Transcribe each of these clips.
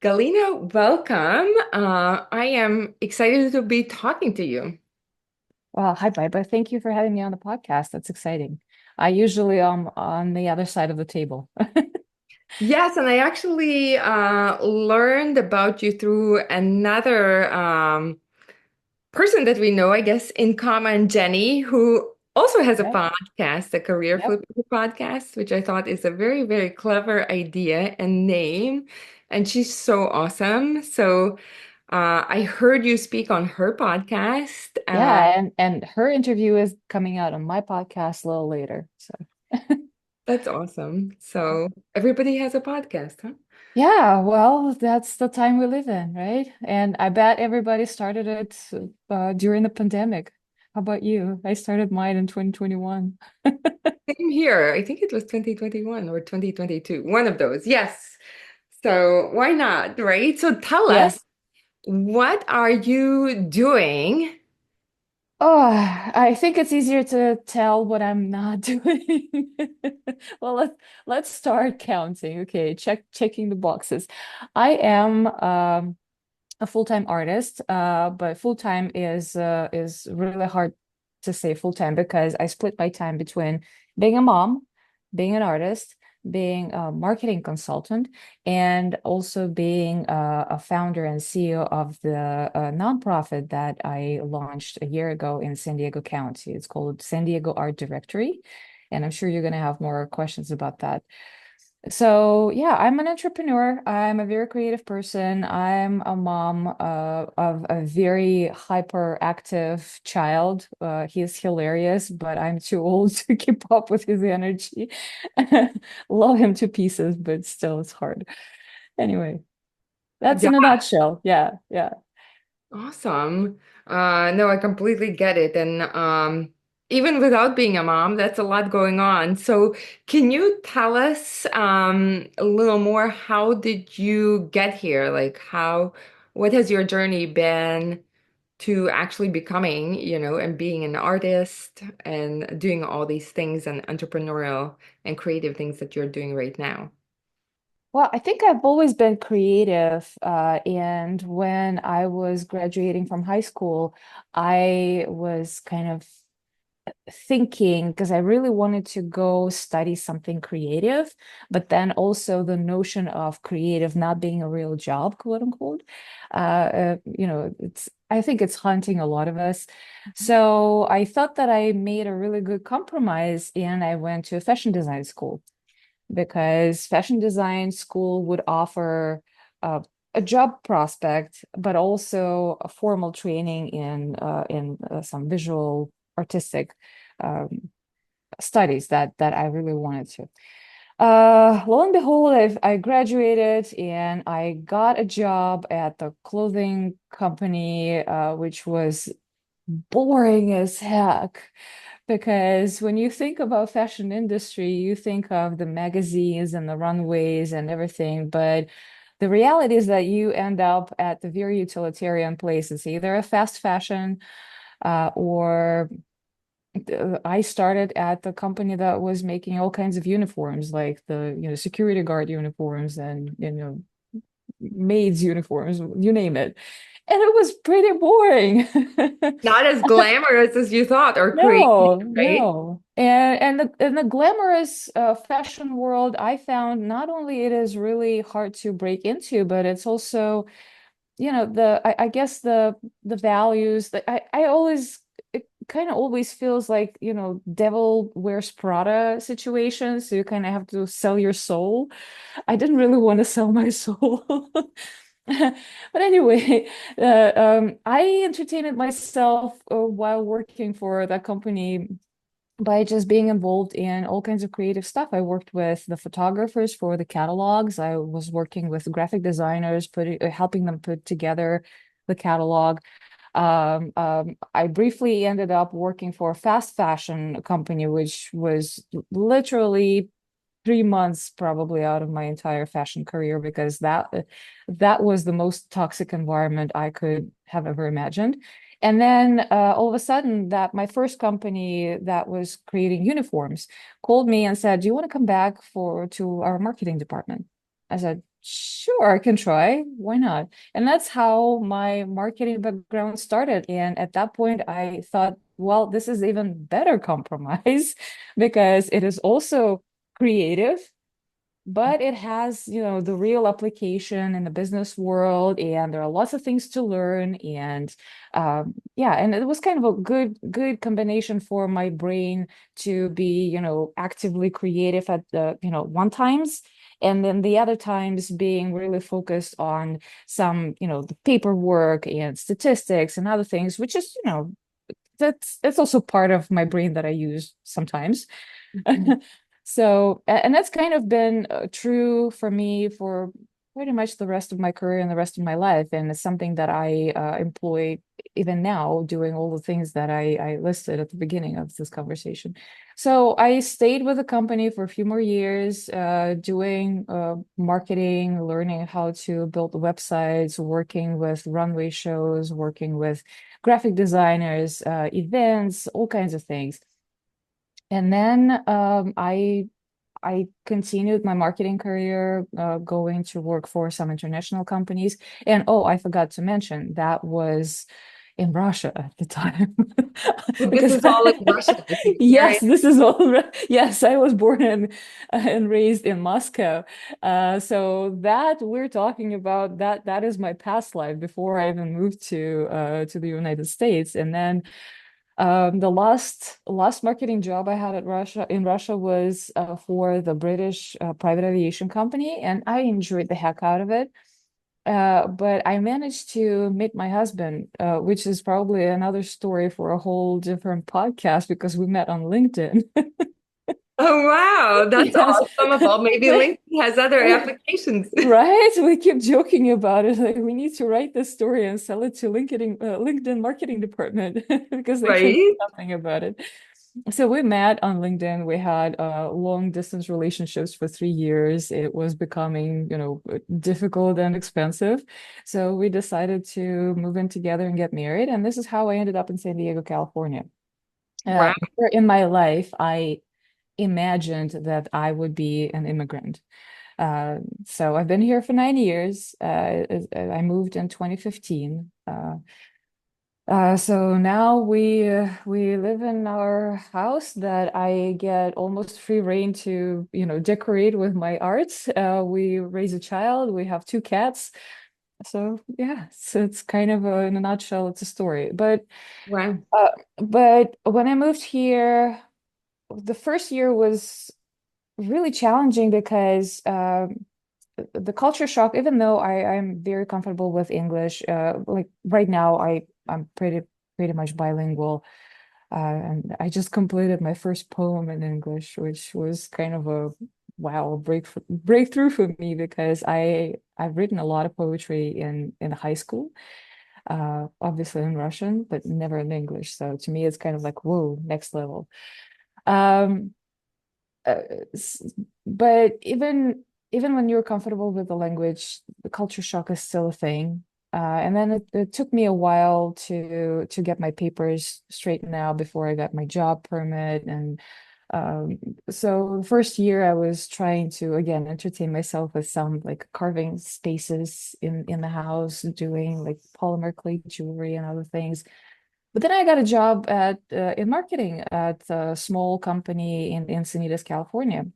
Galina, welcome. I am excited to be talking to you. Well, hi, Biba. Thank you for having me on the podcast. That's exciting. I usually am on the other side of the table. Yes, and I actually learned about you through another person that we know, I guess, in common, Jenny, who also has a Yep. podcast, a Career Yep. Flipper podcast, which I thought is a very, very clever idea and name. And she's so awesome. So I heard you speak on her podcast. Yeah, and her interview is coming out on my podcast a little later. So That's awesome. So everybody has a podcast, huh? yeah, well, that's the time we live in, right? And I bet everybody started it during the pandemic. How about you? I started mine in 2021. Same here. I think it was 2021 or 2022, one of those. Yes. So why not, right? So tell Yeah. us, what are you doing? Oh, I think it's easier to tell what I'm not doing. Well, let's start counting. Okay, checking the boxes. I am a full-time artist, but full-time is really hard to say full-time because I split my time between being a mom, being an artist, being a marketing consultant, and also being a founder and CEO of the nonprofit that I launched a year ago in San Diego County. It's called San Diego Art Directory, and I'm sure you're going to have more questions about that. So yeah, I'm an entrepreneur. I'm a very creative person. I'm a mom of a very hyperactive child. He's hilarious, but I'm too old to keep up with his energy. Love him to pieces, but still it's hard. Anyway, that's Yeah, in a nutshell. Yeah, yeah. awesome. No, I completely get it. And even without being a mom, that's a lot going on. So can you tell us a little more? How did you get here? What has your journey been to actually becoming, and being an artist and doing all these things and entrepreneurial and creative things that you're doing right now? Well, I think I've always been creative. And when I was graduating from high school, I was kind of thinking because I really wanted to go study something creative, but then also the notion of creative not being a real job, quote unquote. It's I think it's haunting a lot of us. So I thought that I made a really good compromise and I went to a fashion design school because fashion design school would offer a job prospect, but also a formal training in some visual artistic um, studies that I really wanted to. Lo and behold, I graduated and I got a job at the clothing company, which was boring as heck. Because when you think about fashion industry, you think of the magazines and the runways and everything, but the reality is that you end up at the very utilitarian places, either a fast fashion or I started at the company that was making all kinds of uniforms, like the security guard uniforms and maids uniforms, you name it. And it was pretty boring. Not as glamorous as you thought or creative, No, right? no. And the glamorous fashion world, I found not only it is really hard to break into, but it's also, I guess the values that I always it kind of always feels like, devil wears Prada situation. So you kind of have to sell your soul. I didn't really want to sell my soul. But anyway, I entertained myself while working for that company by just being involved in all kinds of creative stuff. I worked with the photographers for the catalogs. I was working with graphic designers, helping them put together the catalog. I briefly ended up working for a fast fashion company, which was literally 3 months probably out of my entire fashion career because that was the most toxic environment I could have ever imagined. And then all of a sudden, that my first company that was creating uniforms called me and said, "Do you want to come back to our marketing department?" I said, Sure, I can try. Why not? And that's how my marketing background started. And at that point, I thought, well, this is even better compromise because it is also creative, but it has, the real application in the business world, and there are lots of things to learn. And yeah, and it was kind of a good combination for my brain to be, actively creative at the, one times, and then the other times being really focused on some, the paperwork and statistics and other things, which is, that's also part of my brain that I use sometimes. So, and that's kind of been true for me for pretty much the rest of my career and the rest of my life. And it's something that I employ even now, doing all the things that I listed at the beginning of this conversation. So I stayed with the company for a few more years, doing marketing, learning how to build websites, working with runway shows, working with graphic designers, events, all kinds of things. And then I continued my marketing career, going to work for some international companies. And oh, I forgot to mention that was in Russia at the time. So this Because is all in Russia, this yes, experience. this is all yes, I was born and raised in Moscow. So that we're talking about, that is my past life before I even moved to the United States. And then the last marketing job I had in Russia was for the British private aviation company, and I enjoyed the heck out of it. But I managed to meet my husband, which is probably another story for a whole different podcast because we met on LinkedIn. Oh, wow. That's Yes. awesome. Well, maybe LinkedIn has other applications. Right? We keep joking about it. Like we need to write this story and sell it to LinkedIn marketing department because they can do Right? something about it. So we met on LinkedIn. We had long distance relationships for 3 years. It was becoming, difficult and expensive. So we decided to move in together and get married. And this is how I ended up in San Diego, California. Wow. Never in my life, I imagined that I would be an immigrant. So I've been here for 9 years. I moved in 2015. So now we live in our house that I get almost free reign to, decorate with my arts. We raise a child. We have two cats. So yeah, so it's kind of in a nutshell, it's a story. Wow. Uh, but when I moved here, the first year was really challenging because the culture shock, even though I'm very comfortable with English, like right now I'm pretty much bilingual. And I just completed my first poem in English, which was kind of a wow breakthrough for me because I've written a lot of poetry in high school, obviously in Russian, but never in English. So to me, it's kind of like, whoa, next level. Um, uh, s- but even when you're comfortable with the language, the culture shock is still a thing. And then it took me a while to get my papers straightened out before I got my job permit. And um, so the first year I was trying to again entertain myself with some like carving spaces in the house, doing like polymer clay jewelry and other things. But then I got a job at in marketing at a small company in Encinitas, California,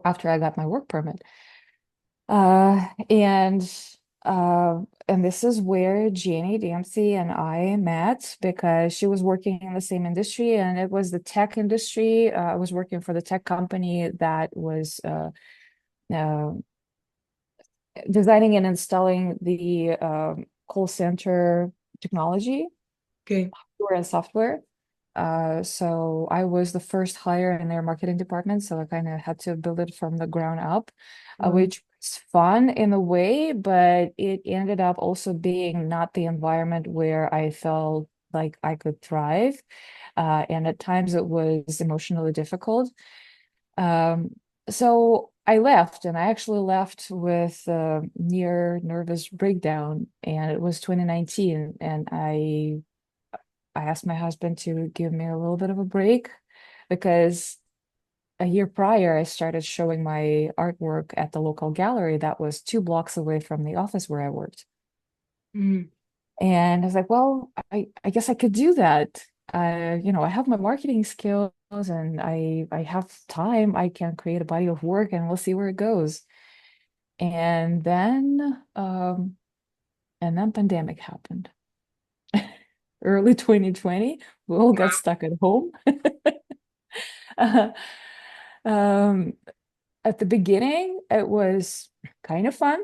after I got my work permit. Uh, and and this is where Janie Dempsey and I met because she was working in the same industry, and it was the tech industry. I was working for the tech company that was uh, designing and installing the call center technology, Okay. hardware and software. So I was the first hire in their marketing department, so I kind of had to build it from the ground up, Wow. which was fun in a way, but it ended up also being not the environment where I felt like I could thrive. And at times it was emotionally difficult. Um, so I left, and I actually left with a near nervous breakdown, and it was 2019, and I asked my husband to give me a little bit of a break because a year prior, I started showing my artwork at the local gallery that was 2 blocks away from the office where I worked. Mm. And I was like, well, I guess I could do that. I have my marketing skills and I have time. I can create a body of work and we'll see where it goes. And then pandemic happened. Early 2020, we all got stuck at home. Um, at the beginning, it was kind of fun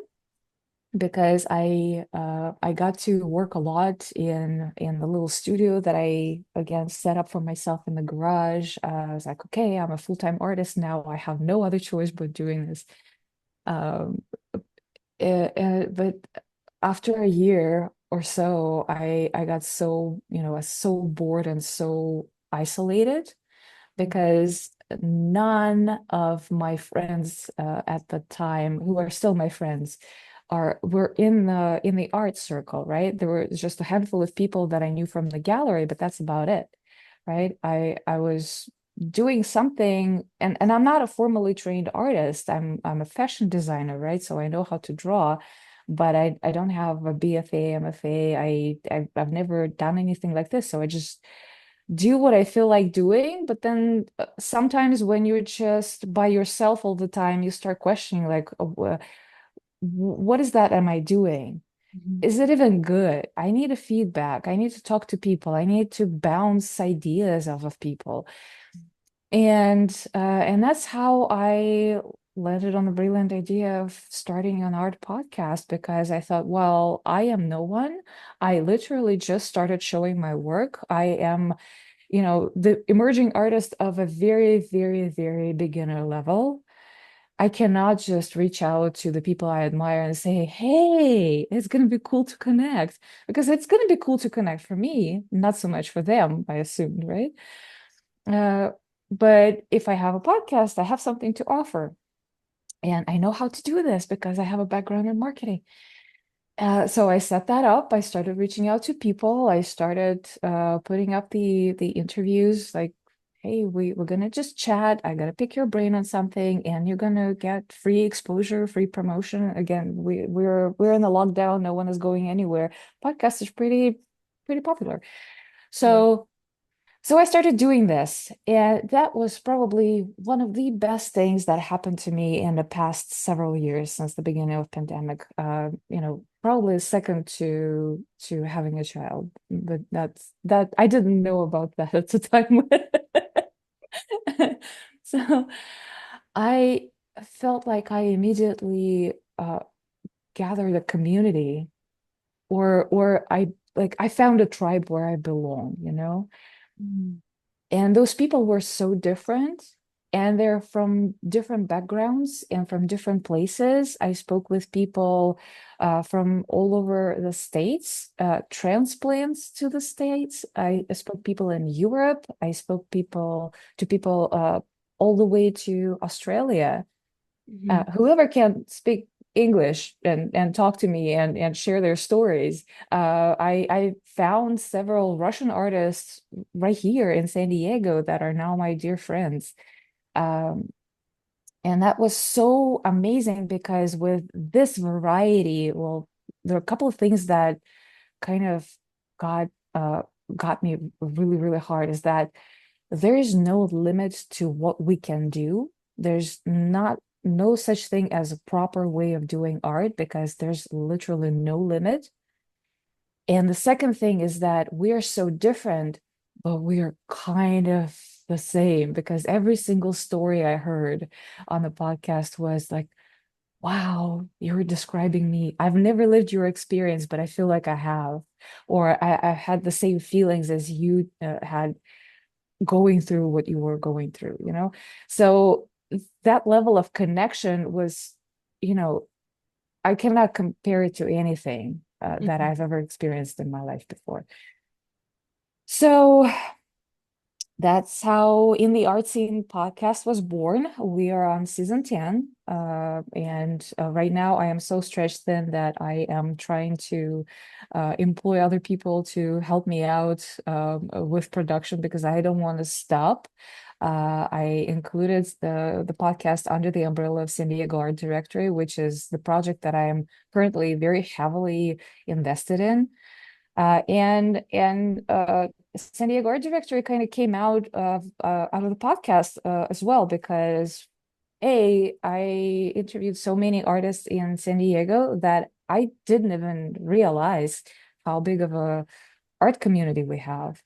because I got to work a lot in the little studio that I again set up for myself in the garage. I was like, okay, I'm a full-time artist now. I have no other choice but doing this. Um, but after a year or so, I got so, I was so bored and so isolated because none of my friends at the time, who are still my friends, are were in the art circle, right? There were just a handful of people that I knew from the gallery, but that's about it, right? I was doing something, and I'm not a formally trained artist. I'm a fashion designer, right? So I know how to draw, but I don't have a BFA, MFA. I've never done anything like this, so I just do what I feel like doing. But then sometimes when you're just by yourself all the time, you start questioning like, oh, what is that am I doing? Mhm. Is it even good? I need a feedback. I need to talk to people. I need to bounce ideas off of people. And that's how I landed on the brilliant idea of starting an art podcast because I thought, well, I am no one. I literally just started showing my work. I am, the emerging artist of a very, very, very beginner level. I cannot just reach out to the people I admire and say, hey, it's going to be cool to connect because it's going to be cool to connect for me, not so much for them, I assumed, right? Uh, but if I have a podcast, I have something to offer. And I know how to do this because I have a background in marketing. So I set that up. I started reaching out to people. I started putting up the interviews like, hey, we're gonna just chat. I gotta pick your brain on something, and you're gonna get free exposure, free promotion. Again, we're in the lockdown, no one is going anywhere. Podcast is pretty popular. Yeah. So I started doing this, and that was probably one of the best things that happened to me in the past several years since the beginning of pandemic. Probably second to having a child, but that I didn't know about that at the time. So I felt like I immediately gathered a community, or I found a tribe where I belong. Mm. And those people were so different, and they're from different backgrounds and from different places. I spoke with people from all over the States, transplants to the States. I spoke people in Europe. I spoke to people all the way to Australia. Mhm. Whoever can speak English and talk to me and share their stories. I found several Russian artists right here in San Diego that are now my dear friends. Um, and that was so amazing because with this variety, well, there are a couple of things that kind of got uh, got me really, really hard is that there is no limit to what we can do. There's not no such thing as a proper way of doing art because there's literally no limit. And the second thing is that we are so different, but we are kind of the same because every single story I heard on the podcast was like, wow, you're describing me. I've never lived your experience, but I feel like I have. Or I had the same feelings as you had going through what you were going through. So that level of connection was, you know, I cannot compare it to anything that Mhm. I've ever experienced in my life before. So that's how In the Art Scene podcast was born. We are on season 10. And right now, I am so stretched thin that I am trying to employ other people to help me out with production because I don't want to stop. I included the podcast under the umbrella of San Diego Art Directory, which is the project that I am currently very heavily invested in. And San Diego Art Directory kind of came out of the podcast as well because I interviewed so many artists in San Diego that I didn't even realize how big of a art community we have.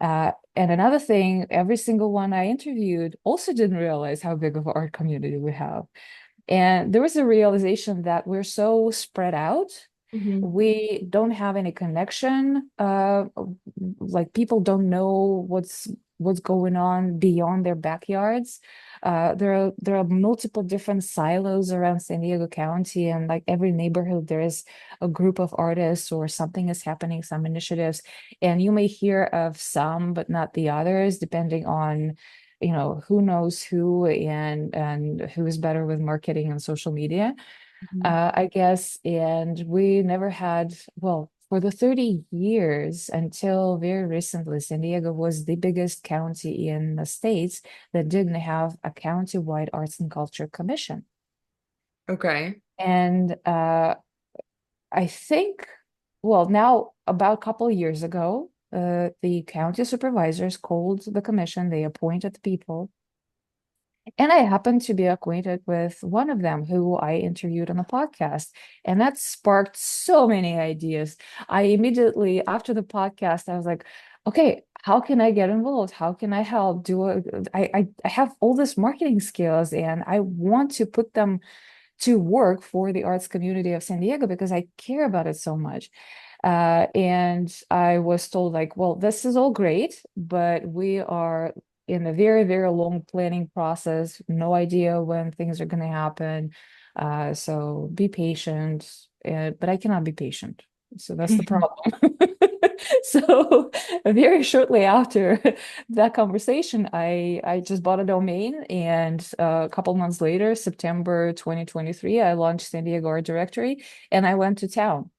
And another thing, every single one I interviewed also didn't realize how big of an art community we have. And there was a realization that we're so spread out. Hmm. We don't have any connection. Like people don't know what's going on beyond their backyards. There are multiple different silos around San Diego County, and like every neighborhood, there is a group of artists or something is happening, some initiatives, and you may hear of some, but not the others, depending on who knows who and who is better with marketing and social media, I guess. And we never had, well, for the 30 years until very recently, San Diego was the biggest county in the States that didn't have a county-wide arts and culture commission. Okay. And I think, well, now about a couple of years ago, the county supervisors called the commission, they appointed people. And I happened to be acquainted with one of them who I interviewed on the podcast. And that sparked so many ideas. I immediately, after the podcast, I was like, okay, how can I get involved? How can I help? I have all this marketing skills and I want to put them to work for the arts community of San Diego because I care about it so much. And I was told, like, well, this is all great, but we are in a very, very long planning process, no idea when things are going to happen. So be patient. But I cannot be patient. So that's the problem. So very shortly after that conversation, I just bought a domain, and a couple months later, September 2023, I launched San Diego Art Directory, and I went to town.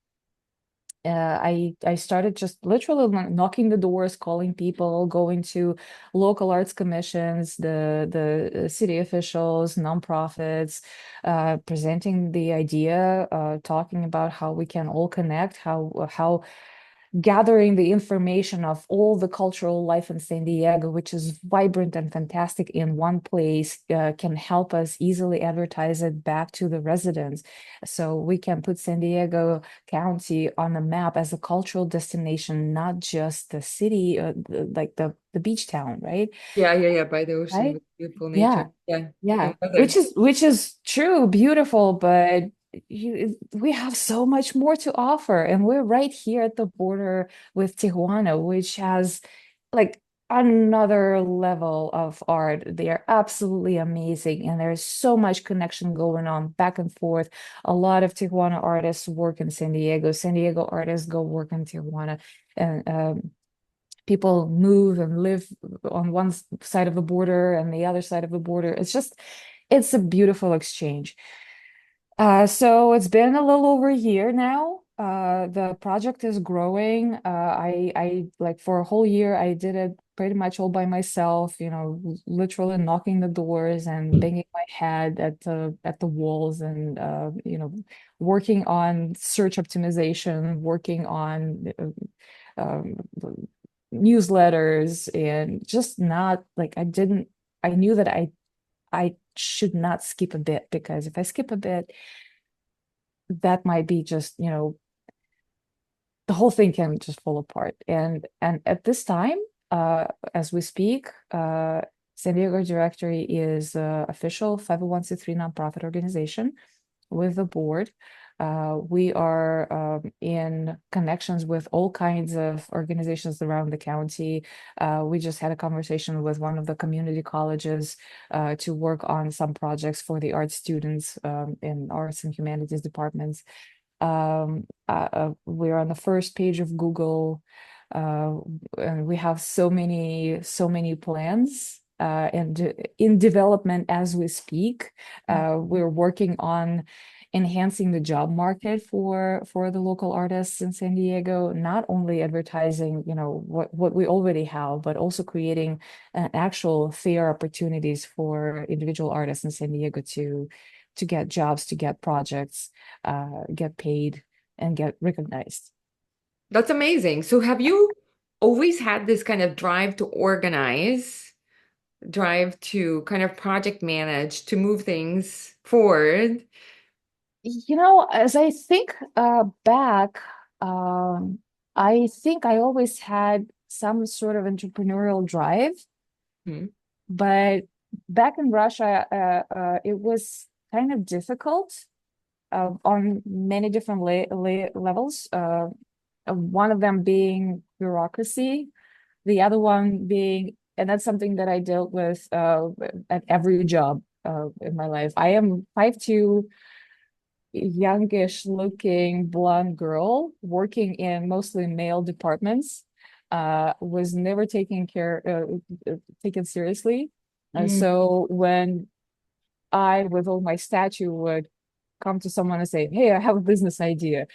I started just literally knocking the doors, calling people, going to local arts commissions, the city officials, nonprofits, presenting the idea, talking about how we can all connect, how gathering the information of all the cultural life in San Diego, which is vibrant and fantastic in one place, can help us easily advertise it back to the residents. So we can put San Diego County on the map as a cultural destination, not just the city, like the beach town, right? Yeah, yeah, yeah, by the ocean Right? with beautiful nature. Yeah. Yeah. Yeah, And weather. which is true, beautiful, but we have so much more to offer, and we're right here at the border with Tijuana, which has like another level of art. They are absolutely amazing, and there's so much connection going on back and forth. A lot of Tijuana artists work in San Diego. San Diego artists go work in Tijuana, and people move and live on one side of the border and the other side of the border. It's a beautiful exchange. So it's been a little over a year now. The project is growing. I like for a whole year, I did it pretty much all by myself, literally knocking the doors and banging my head at the walls and working on search optimization, working on um, newsletters, and just not like I knew that I should not skip a bit, because if I skip a bit, that might be just, the whole thing can just fall apart. And at this time, as we speak, San Diego Directory is official 501c3 nonprofit organization with the board. We are in connections with all kinds of organizations around the county. We just had a conversation with one of the community colleges to work on some projects for the art students in arts and humanities departments. We're on the first page of Google, uh, and we have so many plans and in development as we speak. We're working on enhancing the job market for the local artists in San Diego, not only advertising, what we already have, but also creating actual fair opportunities for individual artists in San Diego to get jobs, to get projects, get paid, and get recognized. That's amazing. So have you always had this kind of drive to organize, drive to kind of project manage, to move things forward? As I think back, um, I think I always had some sort of entrepreneurial drive, Hmm. but back in Russia, it was kind of difficult on many different levels. One of them being bureaucracy, the other one being, and that's something that I dealt with at every job in my life. I am 5'2", youngish looking blonde girl working in mostly male departments, was never taken seriously. And Mm. so when I, with all my stature, would come to someone and say, "Hey, I have a business idea,"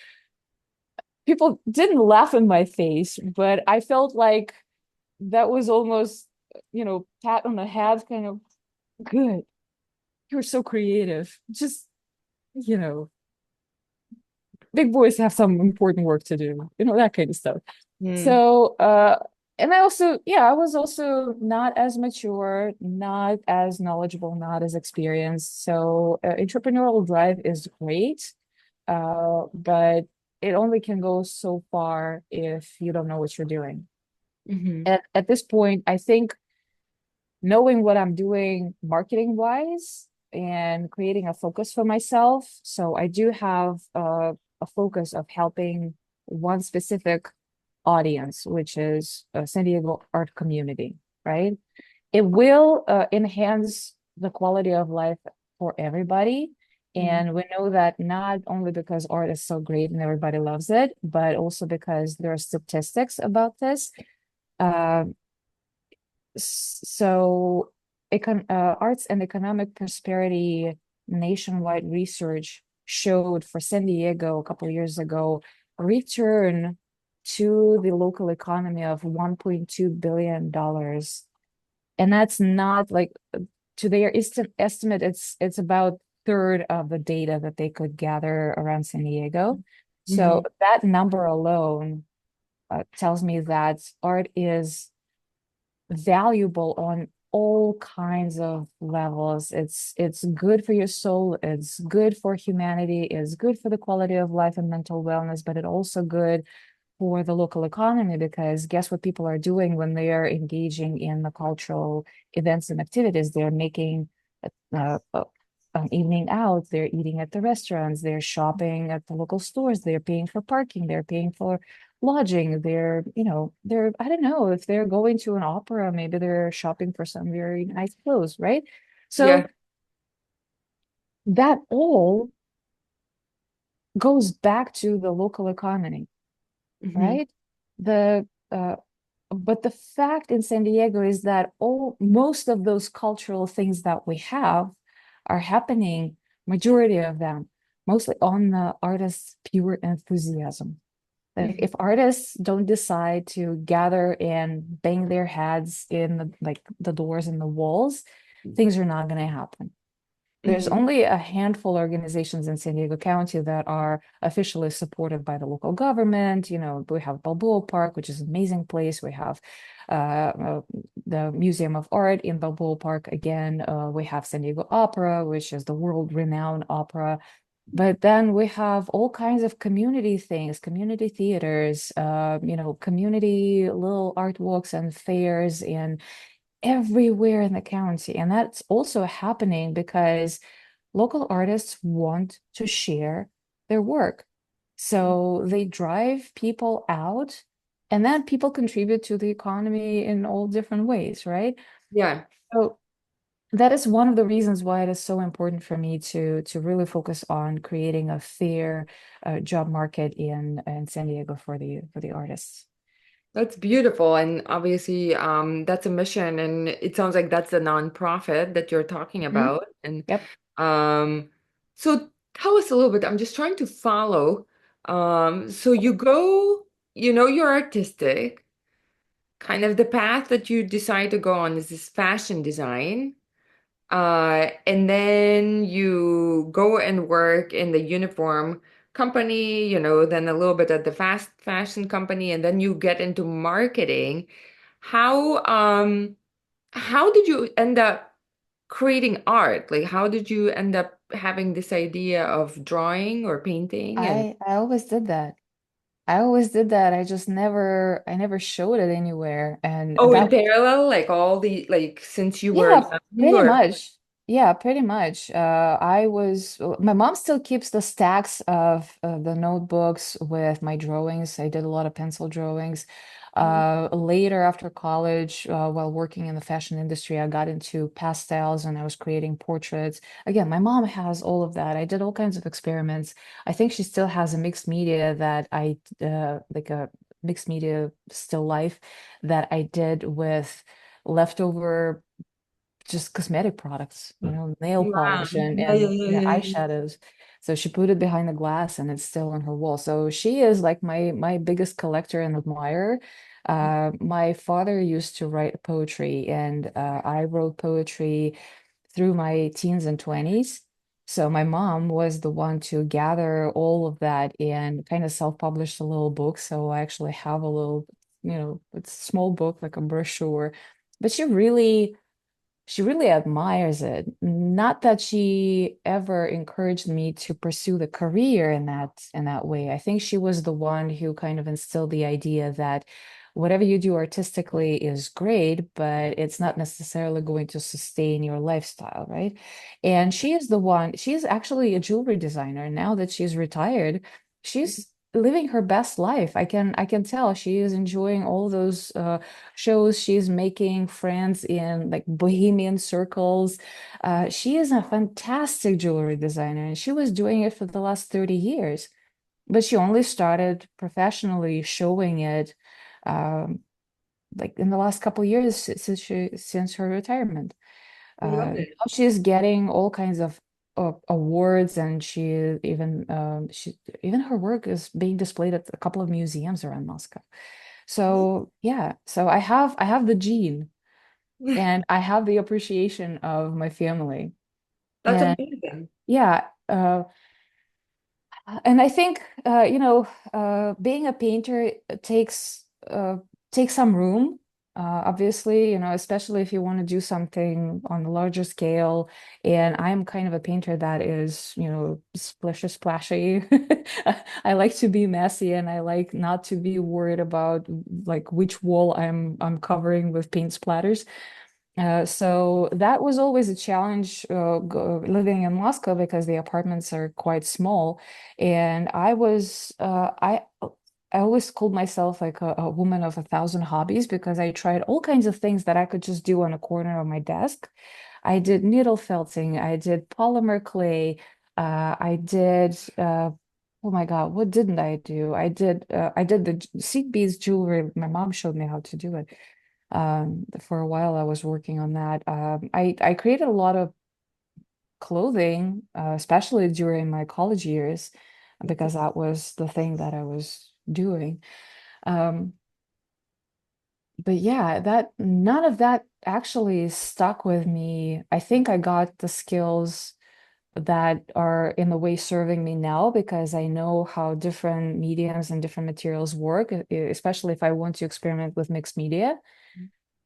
people didn't laugh in my face, but I felt like that was almost, pat on the head, kind of, "Good, you're so creative. Just, you know, big boys have some important work to do," that kind of stuff. Mm. So, and I also, yeah, I was also not as mature, not as knowledgeable, not as experienced. So, entrepreneurial drive is great, but it only can go so far if you don't know what you're doing. Hmm. At this point, I think knowing what I'm doing marketing wise and creating a focus for myself. So I do have a focus of helping one specific audience, which is a San Diego art community, right? It will enhance the quality of life for everybody. Hmm. And we know that not only because art is so great and everybody loves it, but also because there are statistics about this. Uh, so arts and economic prosperity nationwide research showed for San Diego a couple of years ago a return to the local economy of $1.2 billion. And that's not like, to their estimate, it's about third of the data that they could gather around San Diego. So Hmm. that number alone tells me that art is valuable on all kinds of levels. It's good for your soul, it's good for humanity, it's good for the quality of life and mental wellness, but it's also good for the local economy because guess what people are doing when they are engaging in the cultural events and activities? They're making an evening out, they're eating at the restaurants, they're shopping at the local stores, they're paying for parking, they're paying for lodging, they're, I don't know, if they're going to an opera, maybe they're shopping for some very nice clothes, right? So Yeah. that all goes back to the local economy, Hmm. right? The but the fact in San Diego is that most of those cultural things that we have are happening, majority of them, mostly on the artist's pure enthusiasm. Like Hmm. if artists don't decide to gather and bang their heads in the doors and the walls, things are not going to happen. There's Hmm. only a handful of organizations in San Diego County that are officially supported by the local government. We have Balboa Park, which is an amazing place. We have the Museum of Art in Balboa Park. Again, we have San Diego Opera, which is the world-renowned opera. But then we have all kinds of community things, community theaters, community little art walks and fairs and everywhere in the county. And that's also happening because local artists want to share their work. So they drive people out, and then people contribute to the economy in all different ways, right? Yeah. So that is one of the reasons why it is so important for me to really focus on creating a fair job market in San Diego for the artists. That's beautiful. And obviously, that's a mission. And it sounds like that's the nonprofit that you're talking Mhm. about. And Yep. um, so tell us a little bit. I'm just trying to follow. So you go, you're artistic. Kind of the path that you decide to go on is this fashion design. And then you go and work in the uniform company, then a little bit at the fast fashion company, and then you get into marketing. How um how did you end up creating art? Like how did you end up having this idea of drawing or painting and I always did that. I always did that. I never showed it anywhere. And oh, in that parallel, like all the like since you were Yeah, young pretty or much. Yeah, pretty much. My mom still keeps the stacks of the notebooks with my drawings. I did a lot of pencil drawings. Later, after college, while working in the fashion industry, I got into pastels and I was creating portraits. Again, my mom has all of that. I did all kinds of experiments. I think she still has a mixed media like a mixed media still life that I did with leftover just cosmetic products, nail wow. polish Yeah, yeah, and yeah, yeah, yeah. eyeshadows. So she put it behind the glass and it's still on her wall. So she is like my biggest collector and admirer. My father used to write poetry, and I wrote poetry through my teens and 20s. So my mom was the one to gather all of that and kind of self-published a little book. So I actually have a little, it's a small book, like a brochure. But she really admires it. Not that she ever encouraged me to pursue the career in that way. I think she was the one who kind of instilled the idea that whatever you do artistically is great, but it's not necessarily going to sustain your lifestyle, right? And she is actually a jewelry designer. Now that she's retired, she's living her best life. I can tell she is enjoying all those shows. She's making friends in like bohemian circles. She is a fantastic jewelry designer, and she was doing it for the last 30 years. But she only started professionally showing it um, like in the last couple of years since her retirement. I love Now it. she's getting all kinds of awards, and she even her work is being displayed at a couple of museums around Moscow. So yeah, so I have the gene and I have the appreciation of my family. That's And amazing. yeah, and I think being a painter takes some room. Obviously, especially if you want to do something on a larger scale. And I'm kind of a painter that is, splashy, splashy. I like to be messy, and I like not to be worried about like which wall I'm covering with paint splatters. So that was always a challenge living in Moscow because the apartments are quite small, and I always called myself like a woman of a thousand hobbies because I tried all kinds of things that I could just do on a corner of my desk. I did needle felting, I did polymer clay, I did oh my God, what didn't I do? I did the seed beads jewelry. My mom showed me how to do it. For a while I was working on that. I created a lot of clothing, especially during my college years, because that was the thing that I was doing. Um, but yeah, that none of that actually stuck with me. I think I got the skills that are in the way serving me now because I know how different mediums and different materials work, especially if I want to experiment with mixed media.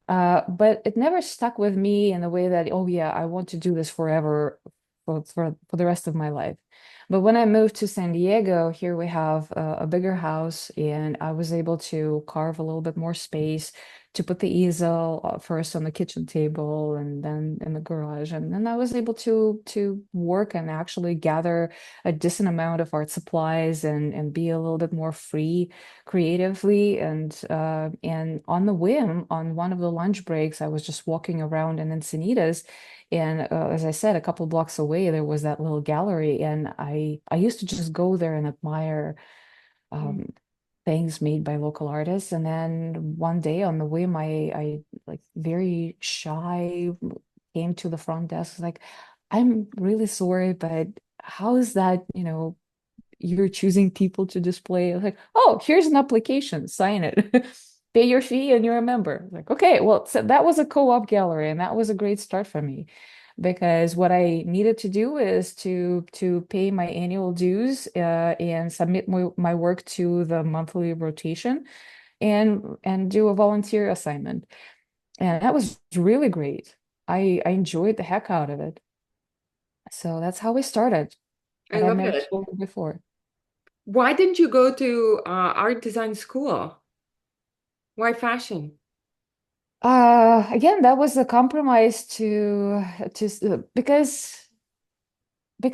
But it never stuck with me in the way that, oh yeah, I want to do this forever for the rest of my life. But when I moved to San Diego, here we have a bigger house, and I was able to carve a little bit more space to put the easel first on the kitchen table and then in the garage. And then I was able to work and actually gather a decent amount of art supplies and be a little bit more free creatively and on the whim on one of the lunch breaks I was just walking around in Encinitas, and as I said, a couple blocks away there was that little gallery, and I used to just go there and admire Mm. um, things made by local artists. And then one day on the whim I like very shy came to the front desk like, I'm really sorry, but how is that, you're choosing people to display? I was like, oh, here's an application, sign it. Pay your fee and you're a member. Like, okay, well, so that was a co-op gallery, and that was a great start for me because what I needed to do is to pay my annual dues and submit my work to the monthly rotation and do a volunteer assignment. And that was really great. I enjoyed the heck out of it. So that's how we started, I but I've love never it. spoken before. Why didn't you go to art design school? Why fashion? Again, that was a compromise because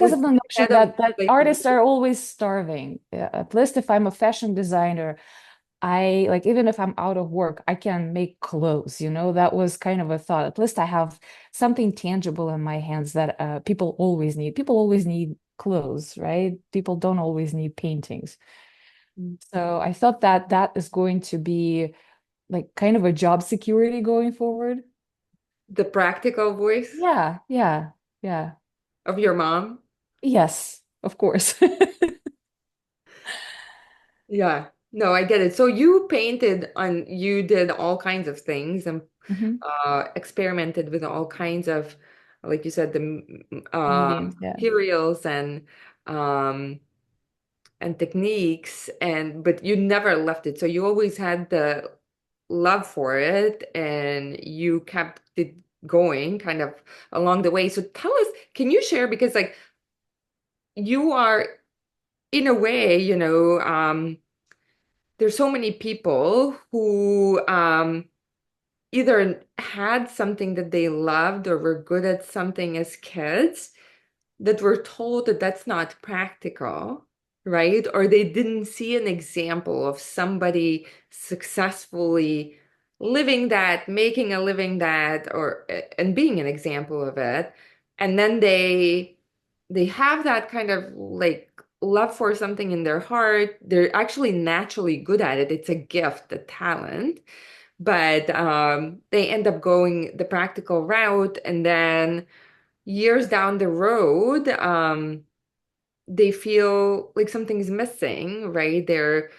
Was of the notion instead of that like artists are always starving. At least if I'm a fashion designer, I like even if I'm out of work, I can make clothes, That was kind of a thought. At least I have something tangible in my hands that people always need. People always need clothes, right? People don't always need paintings. So I thought that that is going to be like kind of a job security going forward. the practical voice Yeah, yeah, yeah. of your mom? Yes, of course. Yeah. No, I get it. So you painted on, you did all kinds of things and Hmm. experimented with all kinds of, like you said, the Mediums, yeah. materials um, and techniques, and but you never left it. So you always had the love for it, and you kept it going kind of along the way. So tell us, can you share because like you are in a way, there's so many people who either had something that they loved or were good at something as kids that were told that that's not practical, right? Or they didn't see an example of somebody successfully living that, making a living that, or and being an example of it. And then they have that kind of like love for something in their heart. They're actually naturally good at it. It's a gift, a talent. But they end up going the practical route, and then years down the road, they feel like something's missing, right? They're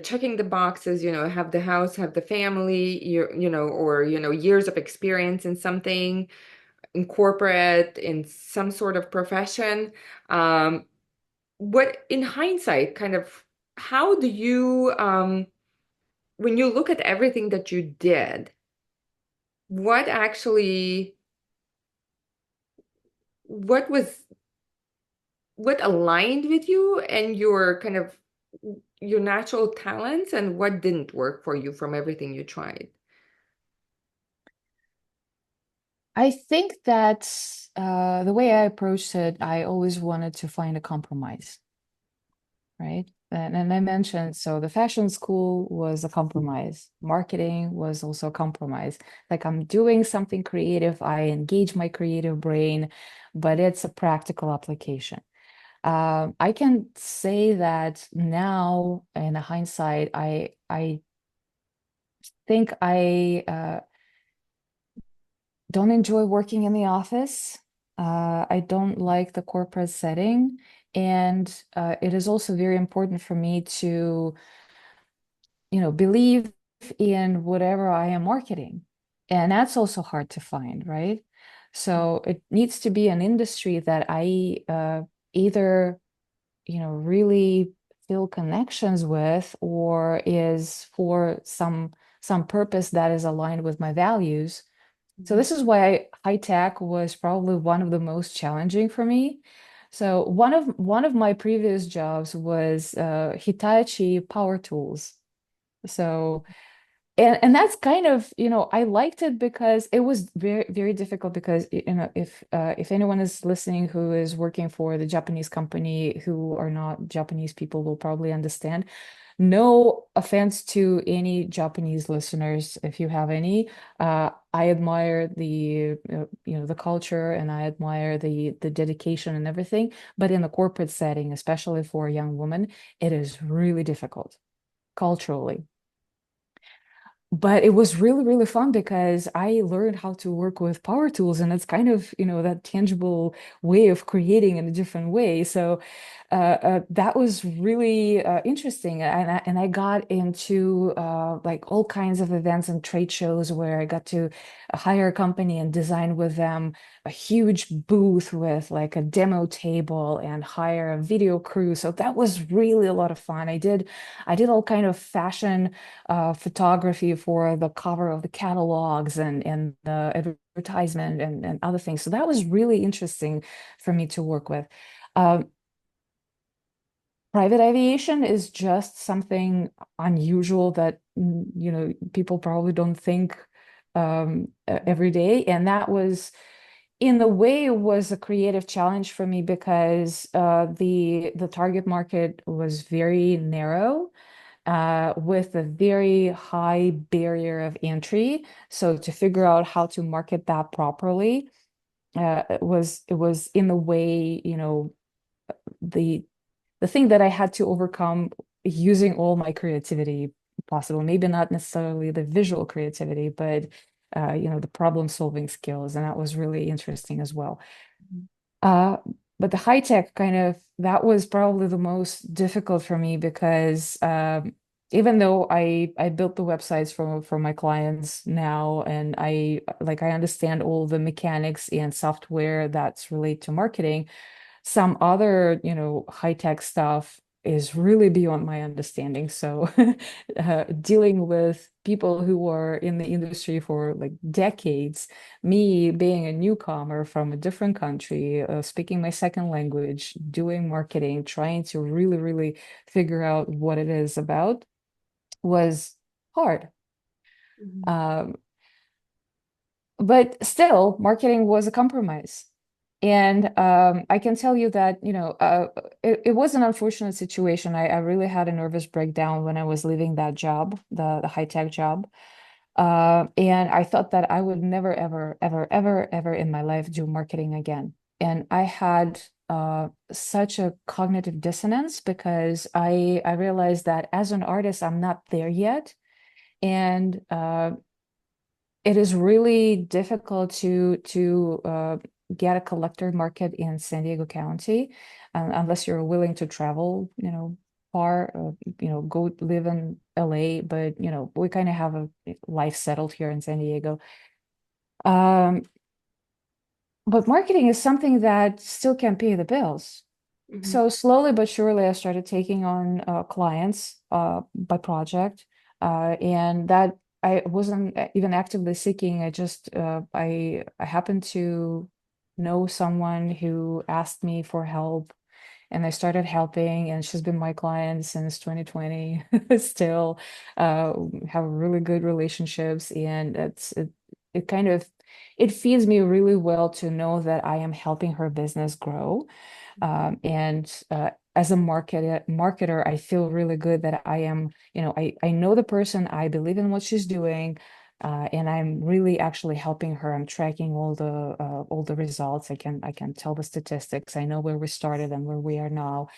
checking the boxes, have the house, have the family, or years of experience in something, in corporate, in some sort of profession. Um, what in hindsight, kind of, how do you, when you look at everything that you did, what actually, what was what aligned with you and your kind of your natural talents and what didn't work for you from everything you tried? I think that the way I approached it, I always wanted to find a compromise, right? And I mentioned, so the fashion school was a compromise. Marketing was also a compromise. Like I'm doing something creative, I engage my creative brain, but it's a practical application. I can say that now, in hindsight, I think I don't enjoy working in the office. I don't like the corporate setting, and it is also very important for me to, believe in whatever I am marketing, and that's also hard to find, right? So it needs to be an industry that I either really feel connections with or is for some purpose that is aligned with my values. So Mhm. this is why high tech was probably one of the most challenging for me. So one of my previous jobs was Hitachi Power Tools. So and that's kind of, I liked it because it was very, very difficult because, if anyone is listening who is working for the Japanese company who are not Japanese people will probably understand. No offense to any Japanese listeners, if you have any. I admire the culture, and I admire the dedication and everything. But in the corporate setting, especially for a young woman, it is really difficult culturally. but it was really, really fun because I learned how to work with power tools, and it's kind of, that tangible way of creating in a different way. So that was really interesting. And I got into like all kinds of events and trade shows where I got to hire a company and design with them a huge booth with like a demo table and hire a video crew. So that was really a lot of fun. I did all kind of fashion photography for the cover of the catalogs and the advertisement and other things. So that was really interesting for me to work with. Um, Private aviation is just something unusual that people probably don't think every day, and that was in a way was a creative challenge for me because the target market was very narrow with a very high barrier of entry. So to figure out how to market that properly, it was in the way, the the thing that I had to overcome using all my creativity possible. Maybe not necessarily the visual creativity, but the problem solving skills, and that was really interesting as well. Uh, but the high tech kind of that was probably the most difficult for me because even though I built the websites for my clients now, and I understand all the mechanics and software that's relate to marketing, some other, high tech stuff is really beyond my understanding. So, dealing with people who are in the industry for like decades, me being a newcomer from a different country, speaking my second language, doing marketing, trying to really, really figure out what it is about was hard. Mhm. Um, but still, marketing was a compromise. And I can tell you that, it was an unfortunate situation. I really had a nervous breakdown when I was leaving that job, the high-tech job. And I thought that I would never, ever, ever, ever, ever in my life do marketing again. And I had such a cognitive dissonance because I realized that as an artist, I'm not there yet. And it is really difficult to get a collector market in San Diego County, unless you're willing to travel, far, go live in LA. But we kind of have a life settled here in San Diego. Um, but marketing is something that still can't pay the bills. Mhm. So slowly but surely, I started taking on clients by project, and that I wasn't even actively seeking. I happened to know someone who asked me for help, and I started helping, and she's been my client since 2020. Still, have really good relationships, and it kind of it feeds me really well to know that I am helping her business grow. And as a marketer, I feel really good that I am, I know the person, I believe in what she's doing, and I'm really actually helping her. I'm tracking all the results. I can tell the statistics. I know where we started and where we are now,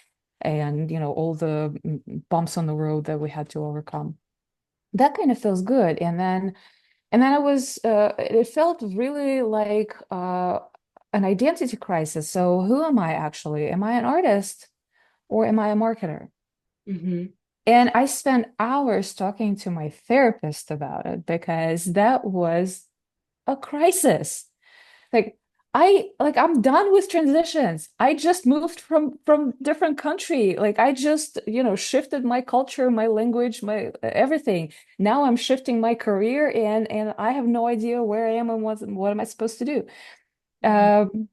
and all the bumps on the road that we had to overcome. That kind of feels good. And then it felt really like an identity crisis. So who am I actually? Am I an artist or am I a marketer? Mhm. And I spent hours talking to my therapist about it because that was a crisis. Like I'm done with transitions. I just moved from different country. Like I just, shifted my culture, my language, my everything. Now I'm shifting my career and I have no idea where I am and what am I supposed to do. Mhm.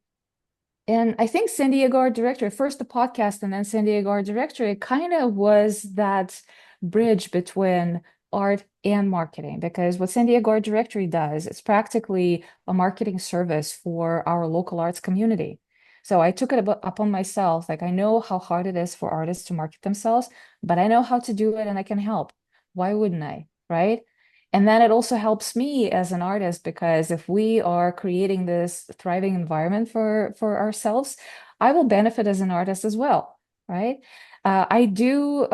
And I think San Diego Art Directory, first the podcast and then San Diego Art Directory, kind of was that bridge between art and marketing. Because what San Diego Art Directory does, it's practically a marketing service for our local arts community. So I took it upon myself. Like I know how hard it is for artists to market themselves, but I know how to do it and I can help. Why wouldn't I? Right? And then it also helps me as an artist because if we are creating this thriving environment for ourselves, I will benefit as an artist as well, right? I do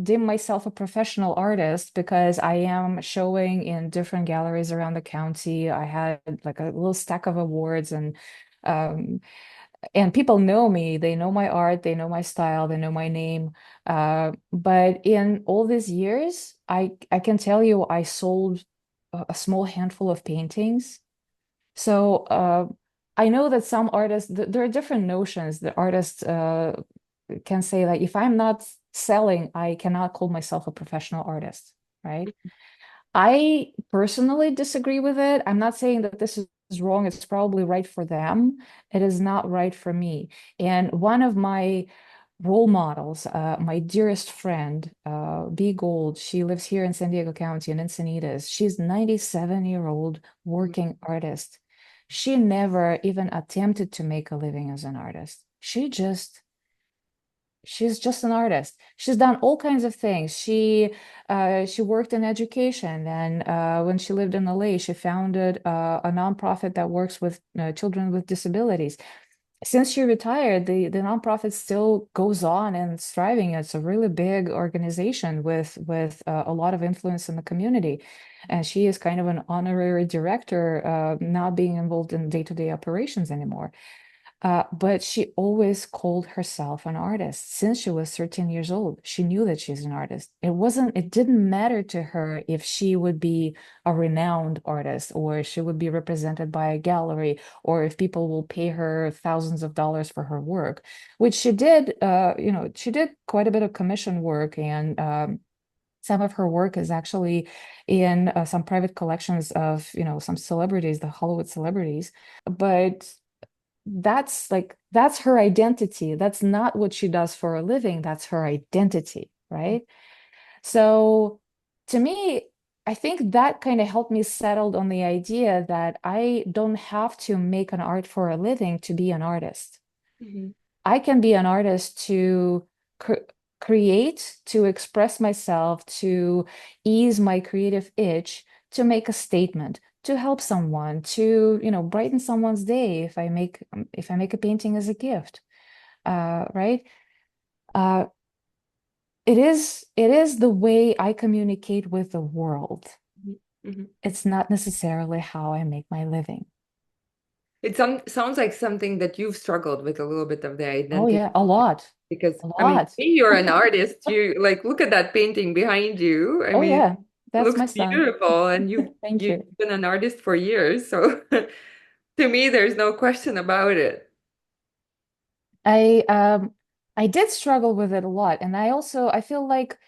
deem myself a professional artist because I am showing in different galleries around the county. I had like a little stack of awards um, and people know me. They know my art, they know my style, they know my name. But in all these years, I can tell you I sold a small handful of paintings. So I know that some artists, there are different notions that artists can say that if I'm not selling, I cannot call myself a professional artist, right? I personally disagree with it. I'm not saying that this is wrong. It's probably right for them. It is not right for me. And one of my role models, my dearest friend, B Gold, she lives here in San Diego County in Encinitas. She's 97-year-old working artist. She never even attempted to make a living as an artist. She's just an artist. She's done all kinds of things. She worked in education, and when she lived in LA, she founded a nonprofit that works with children with disabilities. Since she retired, the nonprofit still goes on and it's thriving. It's a really big organization with a lot of influence in the community, and she is kind of an honorary director, not being involved in day-to-day operations anymore. But she always called herself an artist since she was 13 years old. She knew that she's an artist. It didn't matter to her if she would be a renowned artist or she would be represented by a gallery or if people will pay her thousands of dollars for her work, which she did. She did quite a bit of commission work, and some of her work is actually in some private collections of, some celebrities, the Hollywood celebrities. But that's her identity. That's not what she does for a living. That's her identity, right? So to me, I think that kind of helped me settle on the idea that I don't have to make an art for a living to be an artist. Mhm. I can be an artist to cr create, to express myself, to ease my creative itch, to make a statement, to help someone, to, brighten someone's day if I make a painting as a gift, right? Uh, it is the way I communicate with the world. Mhm. Mhm. It's not necessarily how I make my living. Sounds like something that you've struggled with a little bit of the Oh identity yeah, a lot, because a I mean, lot. you're an artist. You like look at that painting behind you. I Oh mean, yeah, it that's looks my son. beautiful, and Thank you've you. been an artist for years. So to me, there's no question about it. I um I did struggle with it a lot, and I feel like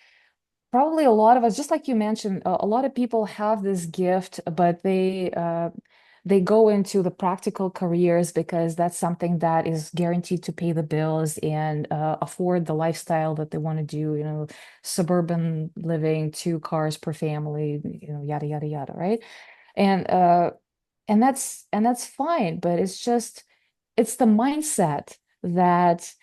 probably a lot of us, just like you mentioned, a lot of people have this gift, but they go into the practical careers because that's something that is guaranteed to pay the bills and afford the lifestyle that they want to do, suburban living, 2 cars per family, yada yada yada, right? And that's fine, but it's the mindset that